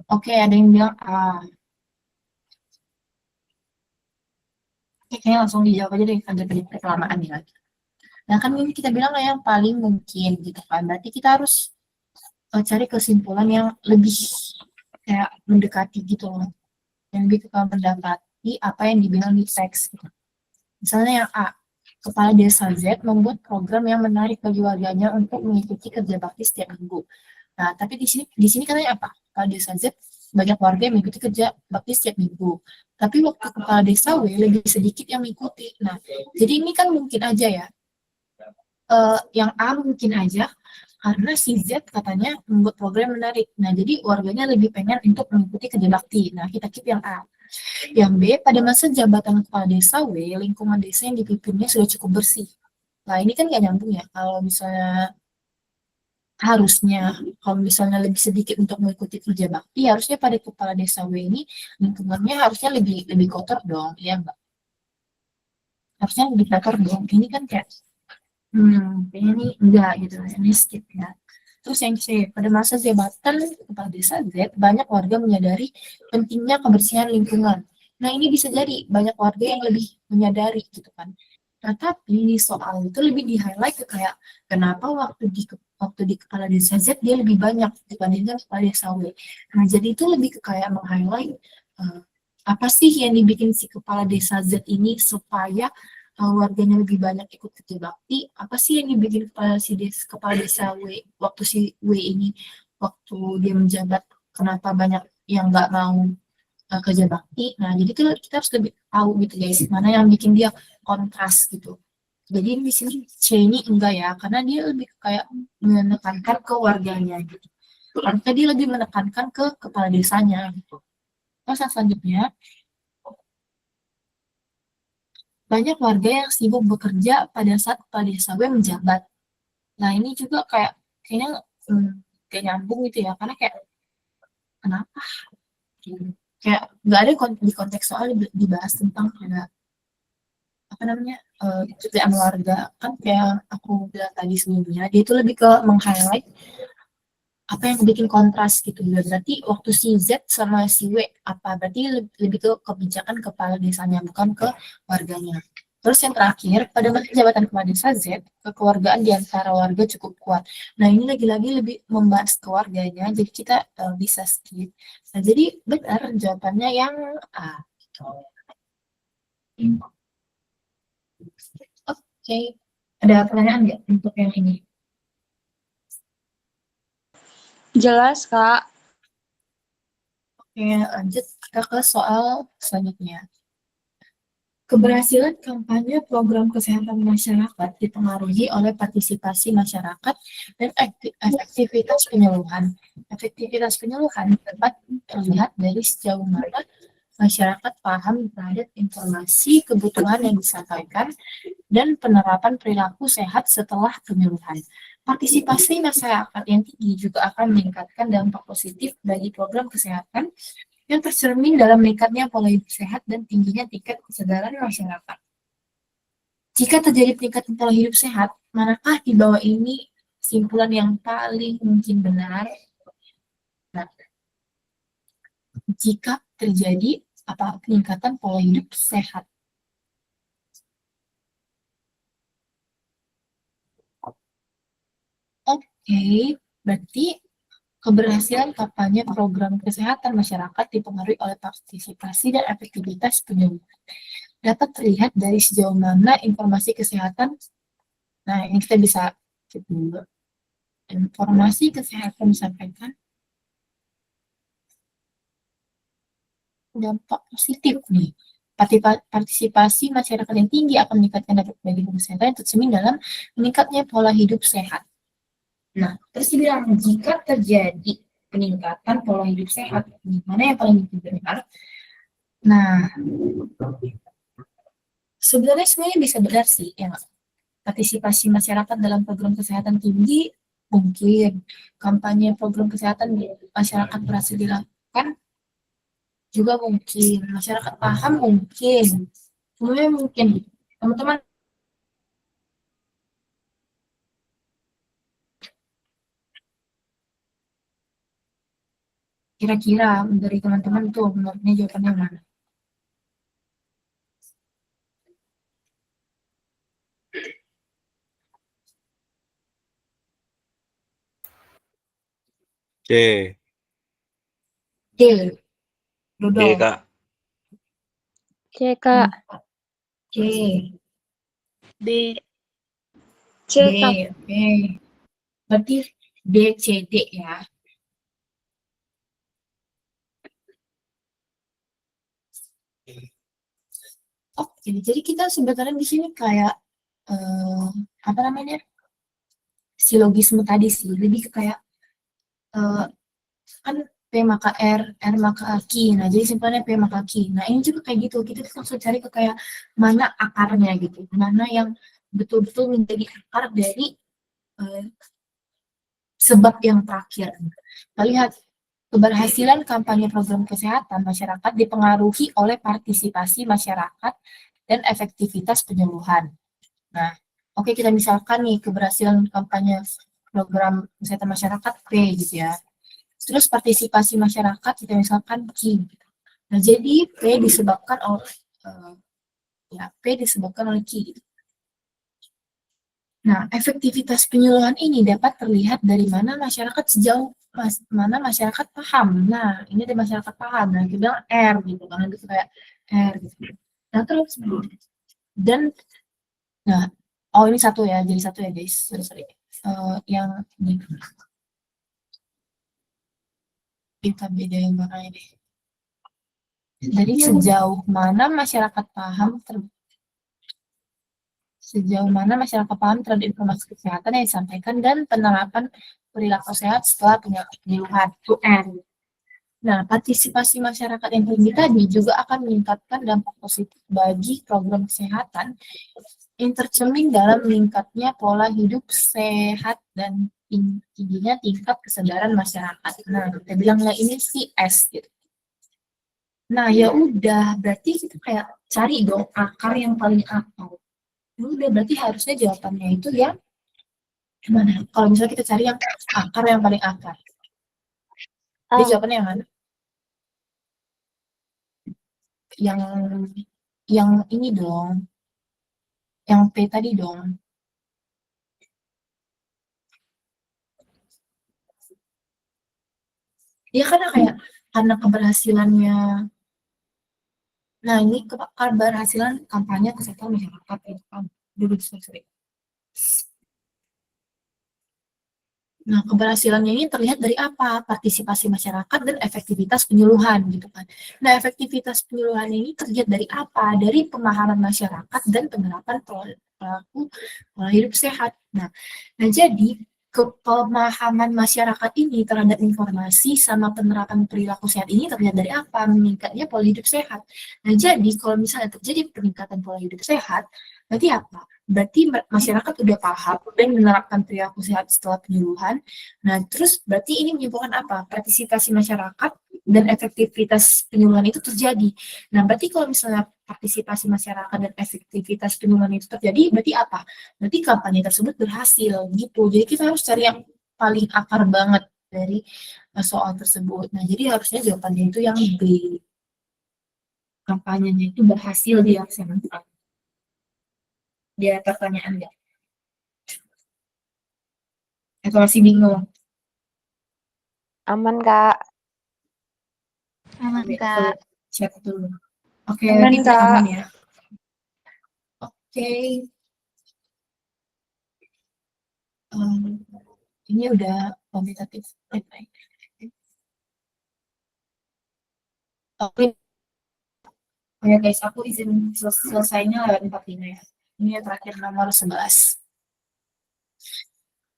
Oke, ada yang bilang A. Kayaknya langsung dijawab aja deh, agak kelamaan ya. Nah, kan ini kita bilang yang paling mungkin gitu kan. Berarti kita harus cari kesimpulan yang lebih kayak mendekati gitu loh. Yang lebih mendapati apa yang dibilang di teks gitu. Misalnya yang A, Kepala Desa Z membuat program yang menarik bagi warganya untuk mengikuti kerja bakti setiap minggu. Nah, tapi di sini katanya apa? Kepala Desa Z banyak warga yang mengikuti kerja bakti setiap minggu. Tapi waktu Kepala Desa W lebih sedikit yang mengikuti. Nah, jadi ini kan mungkin aja ya. Yang A mungkin aja karena si Z katanya membuat program menarik. Nah, jadi warganya lebih pengen untuk mengikuti kerja bakti. Nah, kita keep yang A. Yang B, pada masa jabatan kepala desa W, lingkungan desa yang dipimpinnya sudah cukup bersih. Nah, ini kan nggak nyambung ya. Kalau misalnya harusnya, kalau misalnya lebih sedikit untuk mengikuti kerja bakti, harusnya pada kepala desa W ini lingkungannya harusnya lebih kotor dong, ya enggak? Harusnya lebih kotor dong. Ini kan kayak, kayaknya ini enggak gitu, ini skip ya. Terus yang C, pada masa jabatan kepala desa Z, banyak warga menyadari pentingnya kebersihan lingkungan. Nah, ini bisa jadi banyak warga yang lebih menyadari gitu kan. Nah, tapi soal itu lebih di-highlight ke kayak kenapa waktu di kepala desa Z dia lebih banyak dibandingkan kepala desa W. Nah, jadi itu lebih ke kayak meng-highlight apa sih yang dibikin si kepala desa Z ini supaya warganya lebih banyak ikut kerja bakti, apa sih yang dibikin kepala desa W waktu si W ini waktu dia menjabat, kenapa banyak yang nggak mau kerja bakti. Nah, jadi kita harus lebih tahu gitu guys, mana yang bikin dia kontras gitu. Jadi di sini C ini enggak ya, karena dia lebih kayak menekankan ke warganya gitu. Karena dia lebih menekankan ke kepala desanya gitu. Terus yang selanjutnya, banyak warga yang sibuk bekerja pada saat kepala desa W menjabat. Nah, ini juga kayaknya kayak nyambung gitu ya, karena kayak kenapa? Kayak nggak ada di konteks soal dibahas tentang kayak apa namanya kerjaan warga kan kayak aku bilang tadi sebelumnya, dia itu lebih ke meng-highlight apa yang bikin kontras gitu. Berarti waktu si Z sama si W apa, berarti lebih ke kebijakan kepala desanya, bukan ke warganya. Terus yang terakhir, pada masa jabatan kepala desa Z, kekeluargaan di antara warga cukup kuat. Nah ini lagi-lagi lebih membahas keluarganya, jadi kita bisa skip. Nah jadi benar jawabannya yang A. Gitu. Oke, ada pertanyaan nggak untuk yang ini?
Jelas, Kak.
Oke, lanjut kita ke soal selanjutnya. Keberhasilan kampanye program kesehatan masyarakat dipengaruhi oleh partisipasi masyarakat dan efektivitas penyuluhan. Efektivitas penyuluhan dapat terlihat dari sejauh mana masyarakat paham terhadap informasi kebutuhan yang disampaikan dan penerapan perilaku sehat setelah penyuluhan. Partisipasi masyarakat yang tinggi juga akan meningkatkan dampak positif bagi program kesehatan yang tercermin dalam meningkatnya pola hidup sehat dan tingginya tingkat kesadaran masyarakat. Jika terjadi peningkatan pola hidup sehat, manakah di bawah ini kesimpulan yang paling mungkin benar? Nah, jika terjadi peningkatan pola hidup sehat. Oke, berarti keberhasilan kampanye program kesehatan masyarakat dipengaruhi oleh partisipasi dan efektivitas penyuluhan. Dapat terlihat dari sejauh mana informasi kesehatan. Nah, ini kita bisa cek dulu. Informasi kesehatan disampaikan dampak positif nih. Partisipasi masyarakat yang tinggi akan meningkatkan dampak bagi kesehatan yang tercermin dalam meningkatnya pola hidup sehat. Nah, terus dibilang jika terjadi peningkatan pola hidup sehat, mana yang paling benar? Nah, sebenarnya bisa benar sih, ya. Partisipasi masyarakat dalam program kesehatan tinggi mungkin, kampanye program kesehatan di masyarakat berhasil dilakukan juga mungkin, masyarakat paham mungkin, semuanya mungkin. Teman-teman kira-kira dari teman-teman tuh menurutnya jawabannya mana?
C.
D. Dodo.
D, Kak.
C, Kak.
C.
B.
C,
D.
Kak.
Oke. Berarti D, C, D ya. Oke, jadi kita sebenarnya di sini kayak apa namanya, silogisme tadi sih, lebih ke kayak kan P maka R, R maka Q. Nah, jadi simpelnya P maka Q. Nah, ini juga kayak gitu. Kita langsung cari ke kayak mana akarnya gitu, mana yang betul-betul menjadi akar dari sebab yang terakhir. Kita lihat keberhasilan kampanye program kesehatan masyarakat dipengaruhi oleh partisipasi masyarakat dan efektivitas penyuluhan. Nah, oke, kita misalkan nih keberhasilan kampanye program kesehatan masyarakat P gitu ya. Terus partisipasi masyarakat kita misalkan Q. Nah, jadi P disebabkan oleh Q gitu. Nah, efektivitas penyuluhan ini dapat terlihat dari mana masyarakat sejauh mana masyarakat paham. Nah, ini dari masyarakat paham. Nah, kita bilang R gitu, karena itu kayak R gitu. Nah, terus dan nah, oh ini satu ya, jadi satu ya guys. Sorry. Yang ini kita bedain makanya deh. Jadi sejauh mana masyarakat paham terhadap informasi kesehatan yang disampaikan dan penerapan perilaku sehat setelah penyuluhan itu N. Nah, partisipasi masyarakat yang tinggi tadi juga akan meningkatkan dampak positif bagi program kesehatan yang tercermin dalam meningkatnya pola hidup sehat dan tingginya tingkat kesadaran masyarakat. Nah, kita bilangnya ini si S gitu. Nah, ya udah, berarti kita kayak cari dong akar yang paling akar. Ya udah, berarti harusnya jawabannya itu yang gimana? Kalau misalnya kita cari yang akar yang paling akar, jadi
Ah.
jawabannya yang mana? Yang ini dong, yang P tadi dong. Dia karena keberhasilannya. Nah, ini keberhasilan kampanye kesehatan masyarakat itu kan. Dulu sorry. Nah, keberhasilannya ini terlihat dari apa? Partisipasi masyarakat dan efektivitas penyuluhan gitu kan. Nah, efektivitas penyuluhan ini terlihat dari apa? Dari pemahaman masyarakat dan penerapan perilaku pola hidup sehat. Nah, jadi pemahaman masyarakat ini terhadap informasi sama penerapan perilaku sehat ini terlihat dari apa? Meningkatnya pola hidup sehat. Nah, jadi kalau misalnya terjadi peningkatan pola hidup sehat, berarti apa? Berarti masyarakat udah paham dan menerapkan perilaku sehat setelah penyuluhan. Nah, terus berarti ini menyimpulkan apa? Partisipasi masyarakat dan efektivitas penyuluhan itu terjadi. Nah, berarti kalau misalnya partisipasi masyarakat dan efektivitas penyuluhan itu terjadi, berarti apa? Berarti kampanye tersebut berhasil gitu. Jadi kita harus cari yang paling akar banget dari soal tersebut. Nah, jadi harusnya jawabannya itu yang B. Kampanyenya itu berhasil dilaksanakan. Dia pertanyaan nggak? Atau masih bingung?
Aman, Kak.
Aman,
Ambil
Kak.
chat dulu. Oke,
Aman,
ini udah
Kak.
aman ya. Oke. Ini udah kuantitatif. Oke. Oh ya guys, aku izin selesainya lewat 45 ya. Ini yang terakhir nomor 11.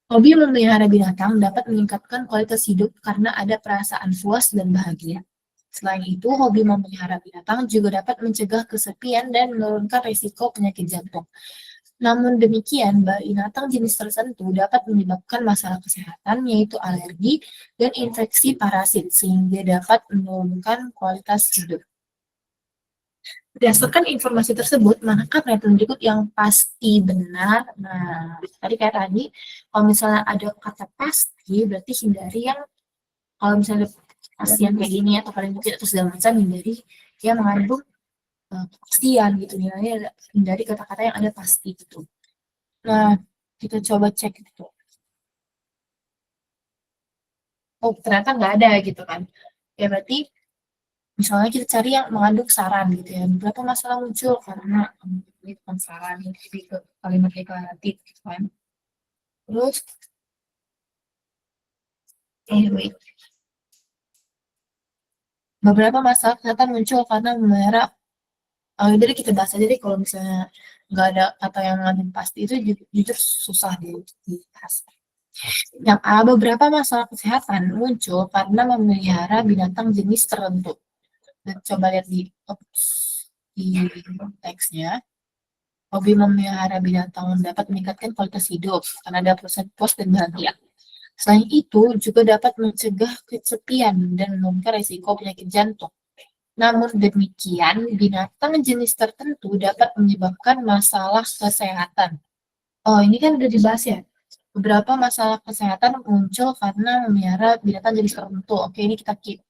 Hobi memelihara binatang dapat meningkatkan kualitas hidup karena ada perasaan puas dan bahagia. Selain itu, hobi memelihara binatang juga dapat mencegah kesepian dan menurunkan risiko penyakit jantung. Namun demikian, binatang jenis tertentu dapat menyebabkan masalah kesehatan, yaitu alergi dan infeksi parasit, sehingga dapat menurunkan kualitas hidup. Berdasarkan informasi tersebut, manakah pernyataan berikut yang pasti benar? Nah, tadi kayak tadi, kalau misalnya ada kata pasti, berarti hindari yang, kalau misalnya pasien kayak gini atau paling mungkin atau segala macam, hindari yang mengandung kepastian gitu. Hindari kata-kata yang ada pasti gitu. Nah, kita coba cek gitu. Oh, ternyata nggak ada gitu kan. Ya berarti misalnya kita cari yang mengandung saran gitu ya. Beberapa masalah muncul karena ini bukan saran, ini lebih ke kalimat deklaratif gitu kan. Terus, wait. Beberapa masalah kesehatan muncul karena memelihara. Jadi kita bahas aja deh kalau misalnya nggak ada kata yang mengandung pasti itu jujur susah deh untuk dibahas. Yang A, beberapa masalah kesehatan muncul karena memelihara binatang jenis tertentu. Dan coba lihat di teksnya. Hobi memelihara binatang dapat meningkatkan kualitas hidup karena ada proses puas dan bahagia. Selain itu, juga dapat mencegah kesepian dan menurunkan risiko penyakit jantung. Namun demikian, binatang jenis tertentu dapat menyebabkan masalah kesehatan. Oh, ini kan udah dibahas ya. Beberapa masalah kesehatan muncul karena memelihara binatang jenis tertentu. Oke, ini kita keep.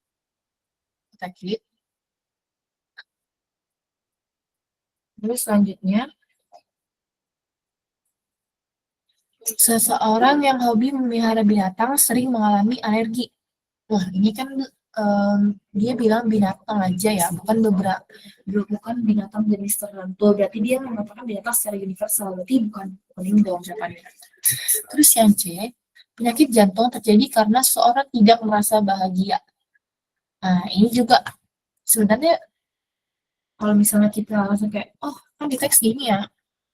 Kita keep. Terus selanjutnya, seseorang yang hobi memelihara binatang sering mengalami alergi. Wah, ini kan dia bilang binatang aja ya, bukan binatang jenis tertentu. Berarti dia mengatakan binatang secara universal, berarti bukan ini dong jawabannya. Terus yang C, penyakit jantung terjadi karena seseorang tidak merasa bahagia. Nah, ini juga sebenarnya kalau misalnya kita langsung kayak, oh kan di teks gini ya,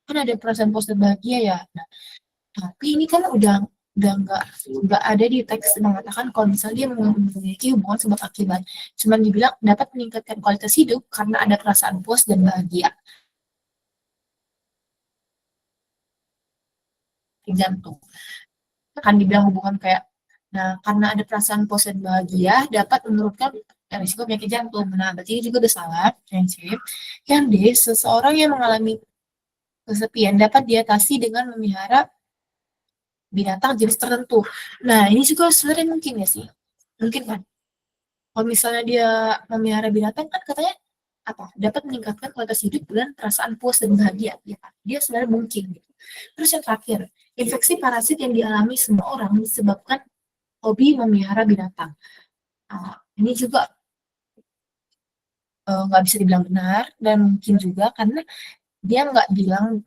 kan ada perasaan positif bahagia ya. Nah, tapi ini kan udah nggak ada di teks mengatakan kalau misalnya dia memiliki hubungan sebab akibat. Cuman dibilang dapat meningkatkan kualitas hidup karena ada perasaan puas dan bahagia di jantung. Kan dibilang hubungan kayak, nah karena ada perasaan puas dan bahagia dapat menurunkan risiko penyakit jantung. Nah, berarti ini juga udah salah, prinsip. Yang D, seseorang yang mengalami kesepian dapat diatasi dengan memelihara binatang jenis tertentu. Nah, ini juga sebenarnya mungkin ya sih. Mungkin kan. Kalau misalnya dia memelihara binatang kan katanya apa? Dapat meningkatkan kualitas hidup dan perasaan puas dan bahagia. Ya kan? Dia sebenarnya mungkin gitu. Terus yang terakhir, infeksi parasit yang dialami semua orang disebabkan hobi memelihara binatang. Ini juga nggak bisa dibilang benar dan mungkin juga karena dia nggak bilang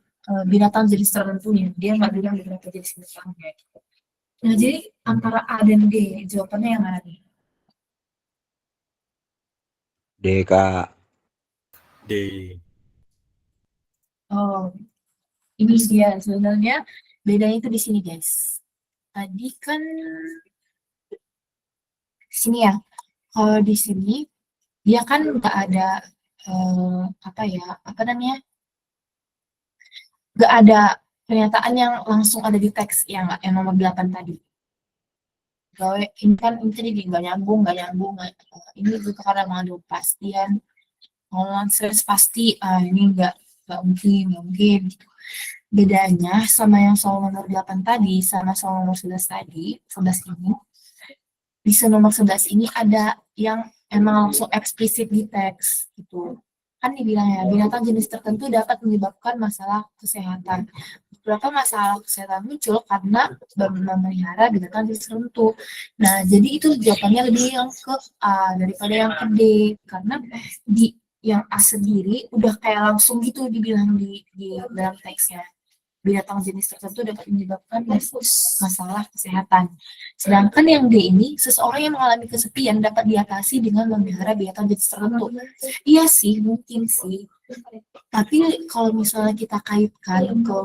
binatang jenis tertentunya, dia nggak bilang beberapa jenis binatangnya. Nah, jadi antara A dan D, jawabannya yang mana nih?
D, Kak.
D.
Oh, ini dia sebenarnya bedanya itu di sini guys. Tadi kan sini ya, kalau di sini dia kan nggak ada apa namanya, nggak ada pernyataan yang langsung ada di teks yang nomor 8 tadi. Gawe ini kan ini tadi nggak nyambung, ini juga karena mengandung kepastian. Kalau stres pasti, ini nggak mungkin gitu. Bedanya sama yang soal nomor 8 tadi, sama soal nomor 11 tadi, 11 ini, bisa nomor 11 ini ada yang emang langsung eksplisit di teks gitu. Kan dibilang ya, binatang jenis tertentu dapat menyebabkan masalah kesehatan. Beberapa masalah kesehatan muncul karena memelihara binatang jenis tertentu. Nah, jadi itu jawabannya lebih yang ke A daripada yang ke D. Karena di yang A sendiri udah kayak langsung gitu dibilang di dalam teksnya. Binatang jenis tertentu dapat menyebabkan masalah kesehatan. Sedangkan yang D ini, seseorang yang mengalami kesepian dapat diatasi dengan memelihara binatang jenis tertentu. Iya sih, mungkin sih. Tapi kalau misalnya kita kaitkan ke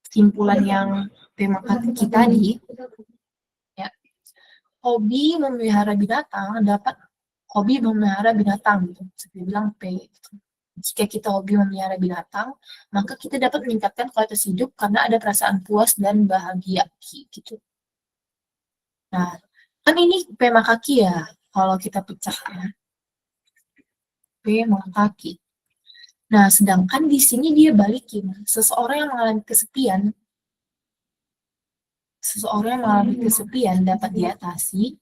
kesimpulan yang tema kita tadi, ya, hobi memelihara binatang dapat hobi memelihara binatang, gitu. Saya bilang P. Jika kita hobi memelihara binatang, maka kita dapat meningkatkan kualitas hidup karena ada perasaan puas dan bahagia gitu. Nah, kan ini P maka Q ya, kalau kita pecah ya. P maka Q. Nah, sedangkan di sini dia balikin, seseorang yang mengalami kesepian dapat diatasi.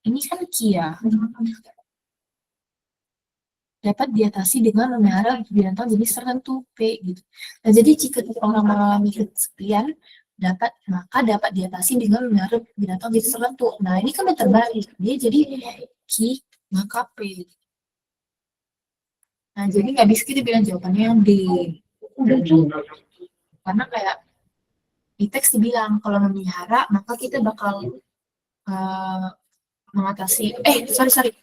Ini kan Q ya. Dapat diatasi dengan memelihara binatang jenis tertentu P gitu. Nah, jadi jika orang mengalami kesepian maka dapat diatasi dengan memelihara binatang jenis tertentu. Nah, ini kan terbalik. Dia jadi Q maka P. Nah, jadi nggak bisa kita bilang jawabannya yang D. Karena kayak di teks dibilang kalau memelihara maka kita bakal mengatasi sorry.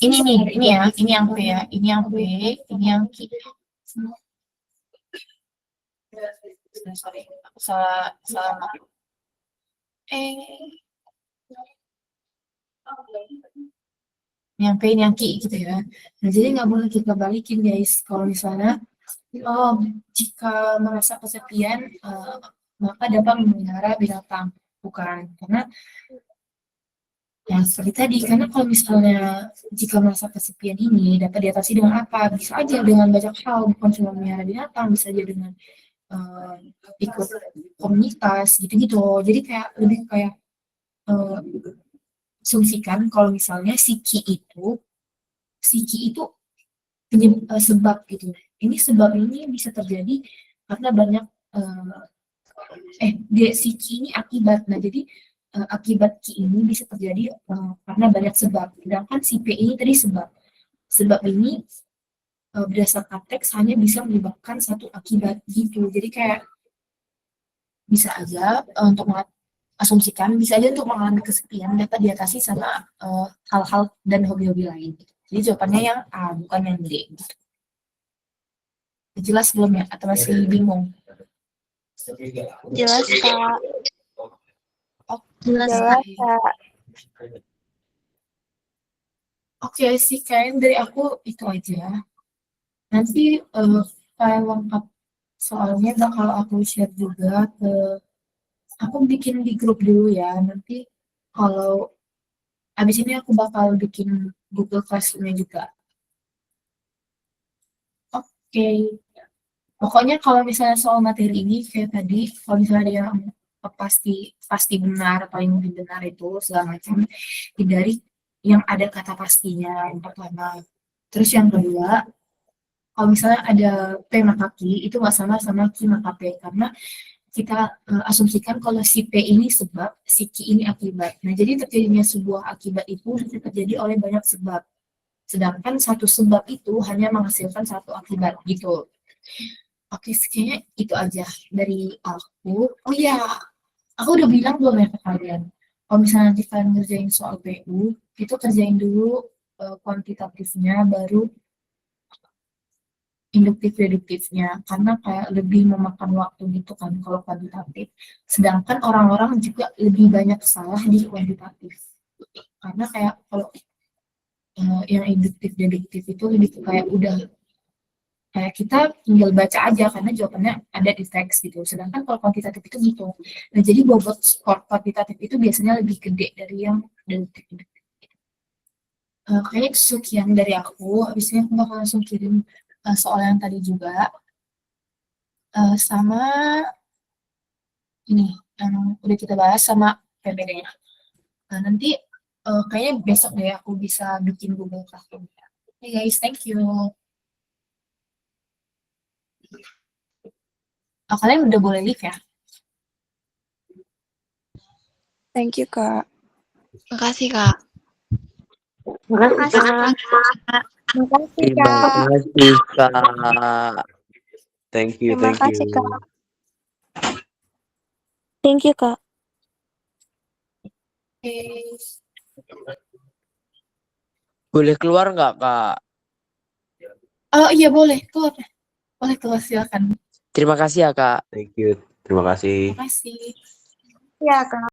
Ini ya, ini yang P ya, ini yang P, ini yang Q. Sorry, aku salah. Yang P, ini yang Q gitu ya. Nah, jadi nggak boleh kita balikin guys. Kalau misalnya, jika merasa kesepian, maka dapat memelihara binatang. Bukan, karena ya seperti tadi, karena kalau misalnya jika merasa kesepian ini dapat diatasi dengan apa? Bisa aja dengan banyak hal, bukan cuma memelihara binatang, bisa aja dengan ikut komunitas gitu-gitu. Jadi kayak lebih kayak asumsikan kalau misalnya si Ki itu sebab gitu. Ini sebab ini bisa terjadi karena banyak si Ki ini akibat. Nah, jadi akibat Q ini bisa terjadi karena banyak sebab. Sedangkan si P ini tadi sebab. Sebab ini berdasarkan teks hanya bisa menyebabkan satu akibat gitu. Jadi kayak bisa aja untuk asumsikan, bisa aja untuk mengalami kesepian dapat diatasi sama hal-hal dan hobi-hobi lain. Jadi jawabannya yang A, bukan yang D. Gitu. Jelas belum ya? Atau masih bingung?
Jelas, Kak.
Jelas,
Kak.
Oke sih, kayaknya dari aku itu aja. Nanti file lengkap soalnya bakal aku share juga aku bikin di grup dulu ya. Nanti kalau Abis ini aku bakal bikin Google Classroom-nya juga. Oke. Pokoknya kalau misalnya soal materi ini kayak tadi, kalau misalnya ada yang pasti benar atau yang mungkin benar itu segala macam, hindari yang ada kata pastinya yang pertama. Terus yang kedua, kalau misalnya ada P maka Q, itu nggak sama Q maka P, karena kita asumsikan kalau si P ini sebab, si Q ini akibat. Nah, jadi terjadinya sebuah akibat itu bisa terjadi oleh banyak sebab. Sedangkan satu sebab itu hanya menghasilkan satu akibat gitu. Oke, kayaknya itu aja dari aku. Oh iya, aku udah bilang belum ya ke kalian. Kalau misalnya nanti kalian ngerjain soal PU, itu kerjain dulu kuantitatifnya, baru induktif-deduktifnya. Karena kayak lebih memakan waktu gitu kan kalau kuantitatif. Sedangkan orang-orang juga lebih banyak salah di kuantitatif. Karena kayak kalau yang induktif-deduktif itu lebih kayak udah kayak kita tinggal baca aja karena jawabannya ada di teks gitu. Sedangkan kalau kuantitatif itu gitu. Nah, jadi bobot skor kuantitatif itu biasanya lebih gede dari yang deduktif. Kayaknya sekian dari aku. Habis ini aku bakal langsung kirim soal yang tadi juga. Sama ini yang udah kita bahas sama PPD-nya. Nanti kayaknya besok deh aku bisa bikin Google Classroom. Hey guys, thank you. Kalian udah boleh leave ya?
Thank you, Kak.
Makasih, Kak.
Makasih,
Kak.
Terima kasih, Kak.
Thank you,
Terima
thank
kasih,
you.
Kak. Thank you, Kak.
Oke.
Boleh keluar nggak, Kak?
Oh iya boleh, keluar. Boleh keluar, silakan.
Terima kasih ya, Kak.
Thank you. Terima kasih.
Terima kasih.
Ya, Kak.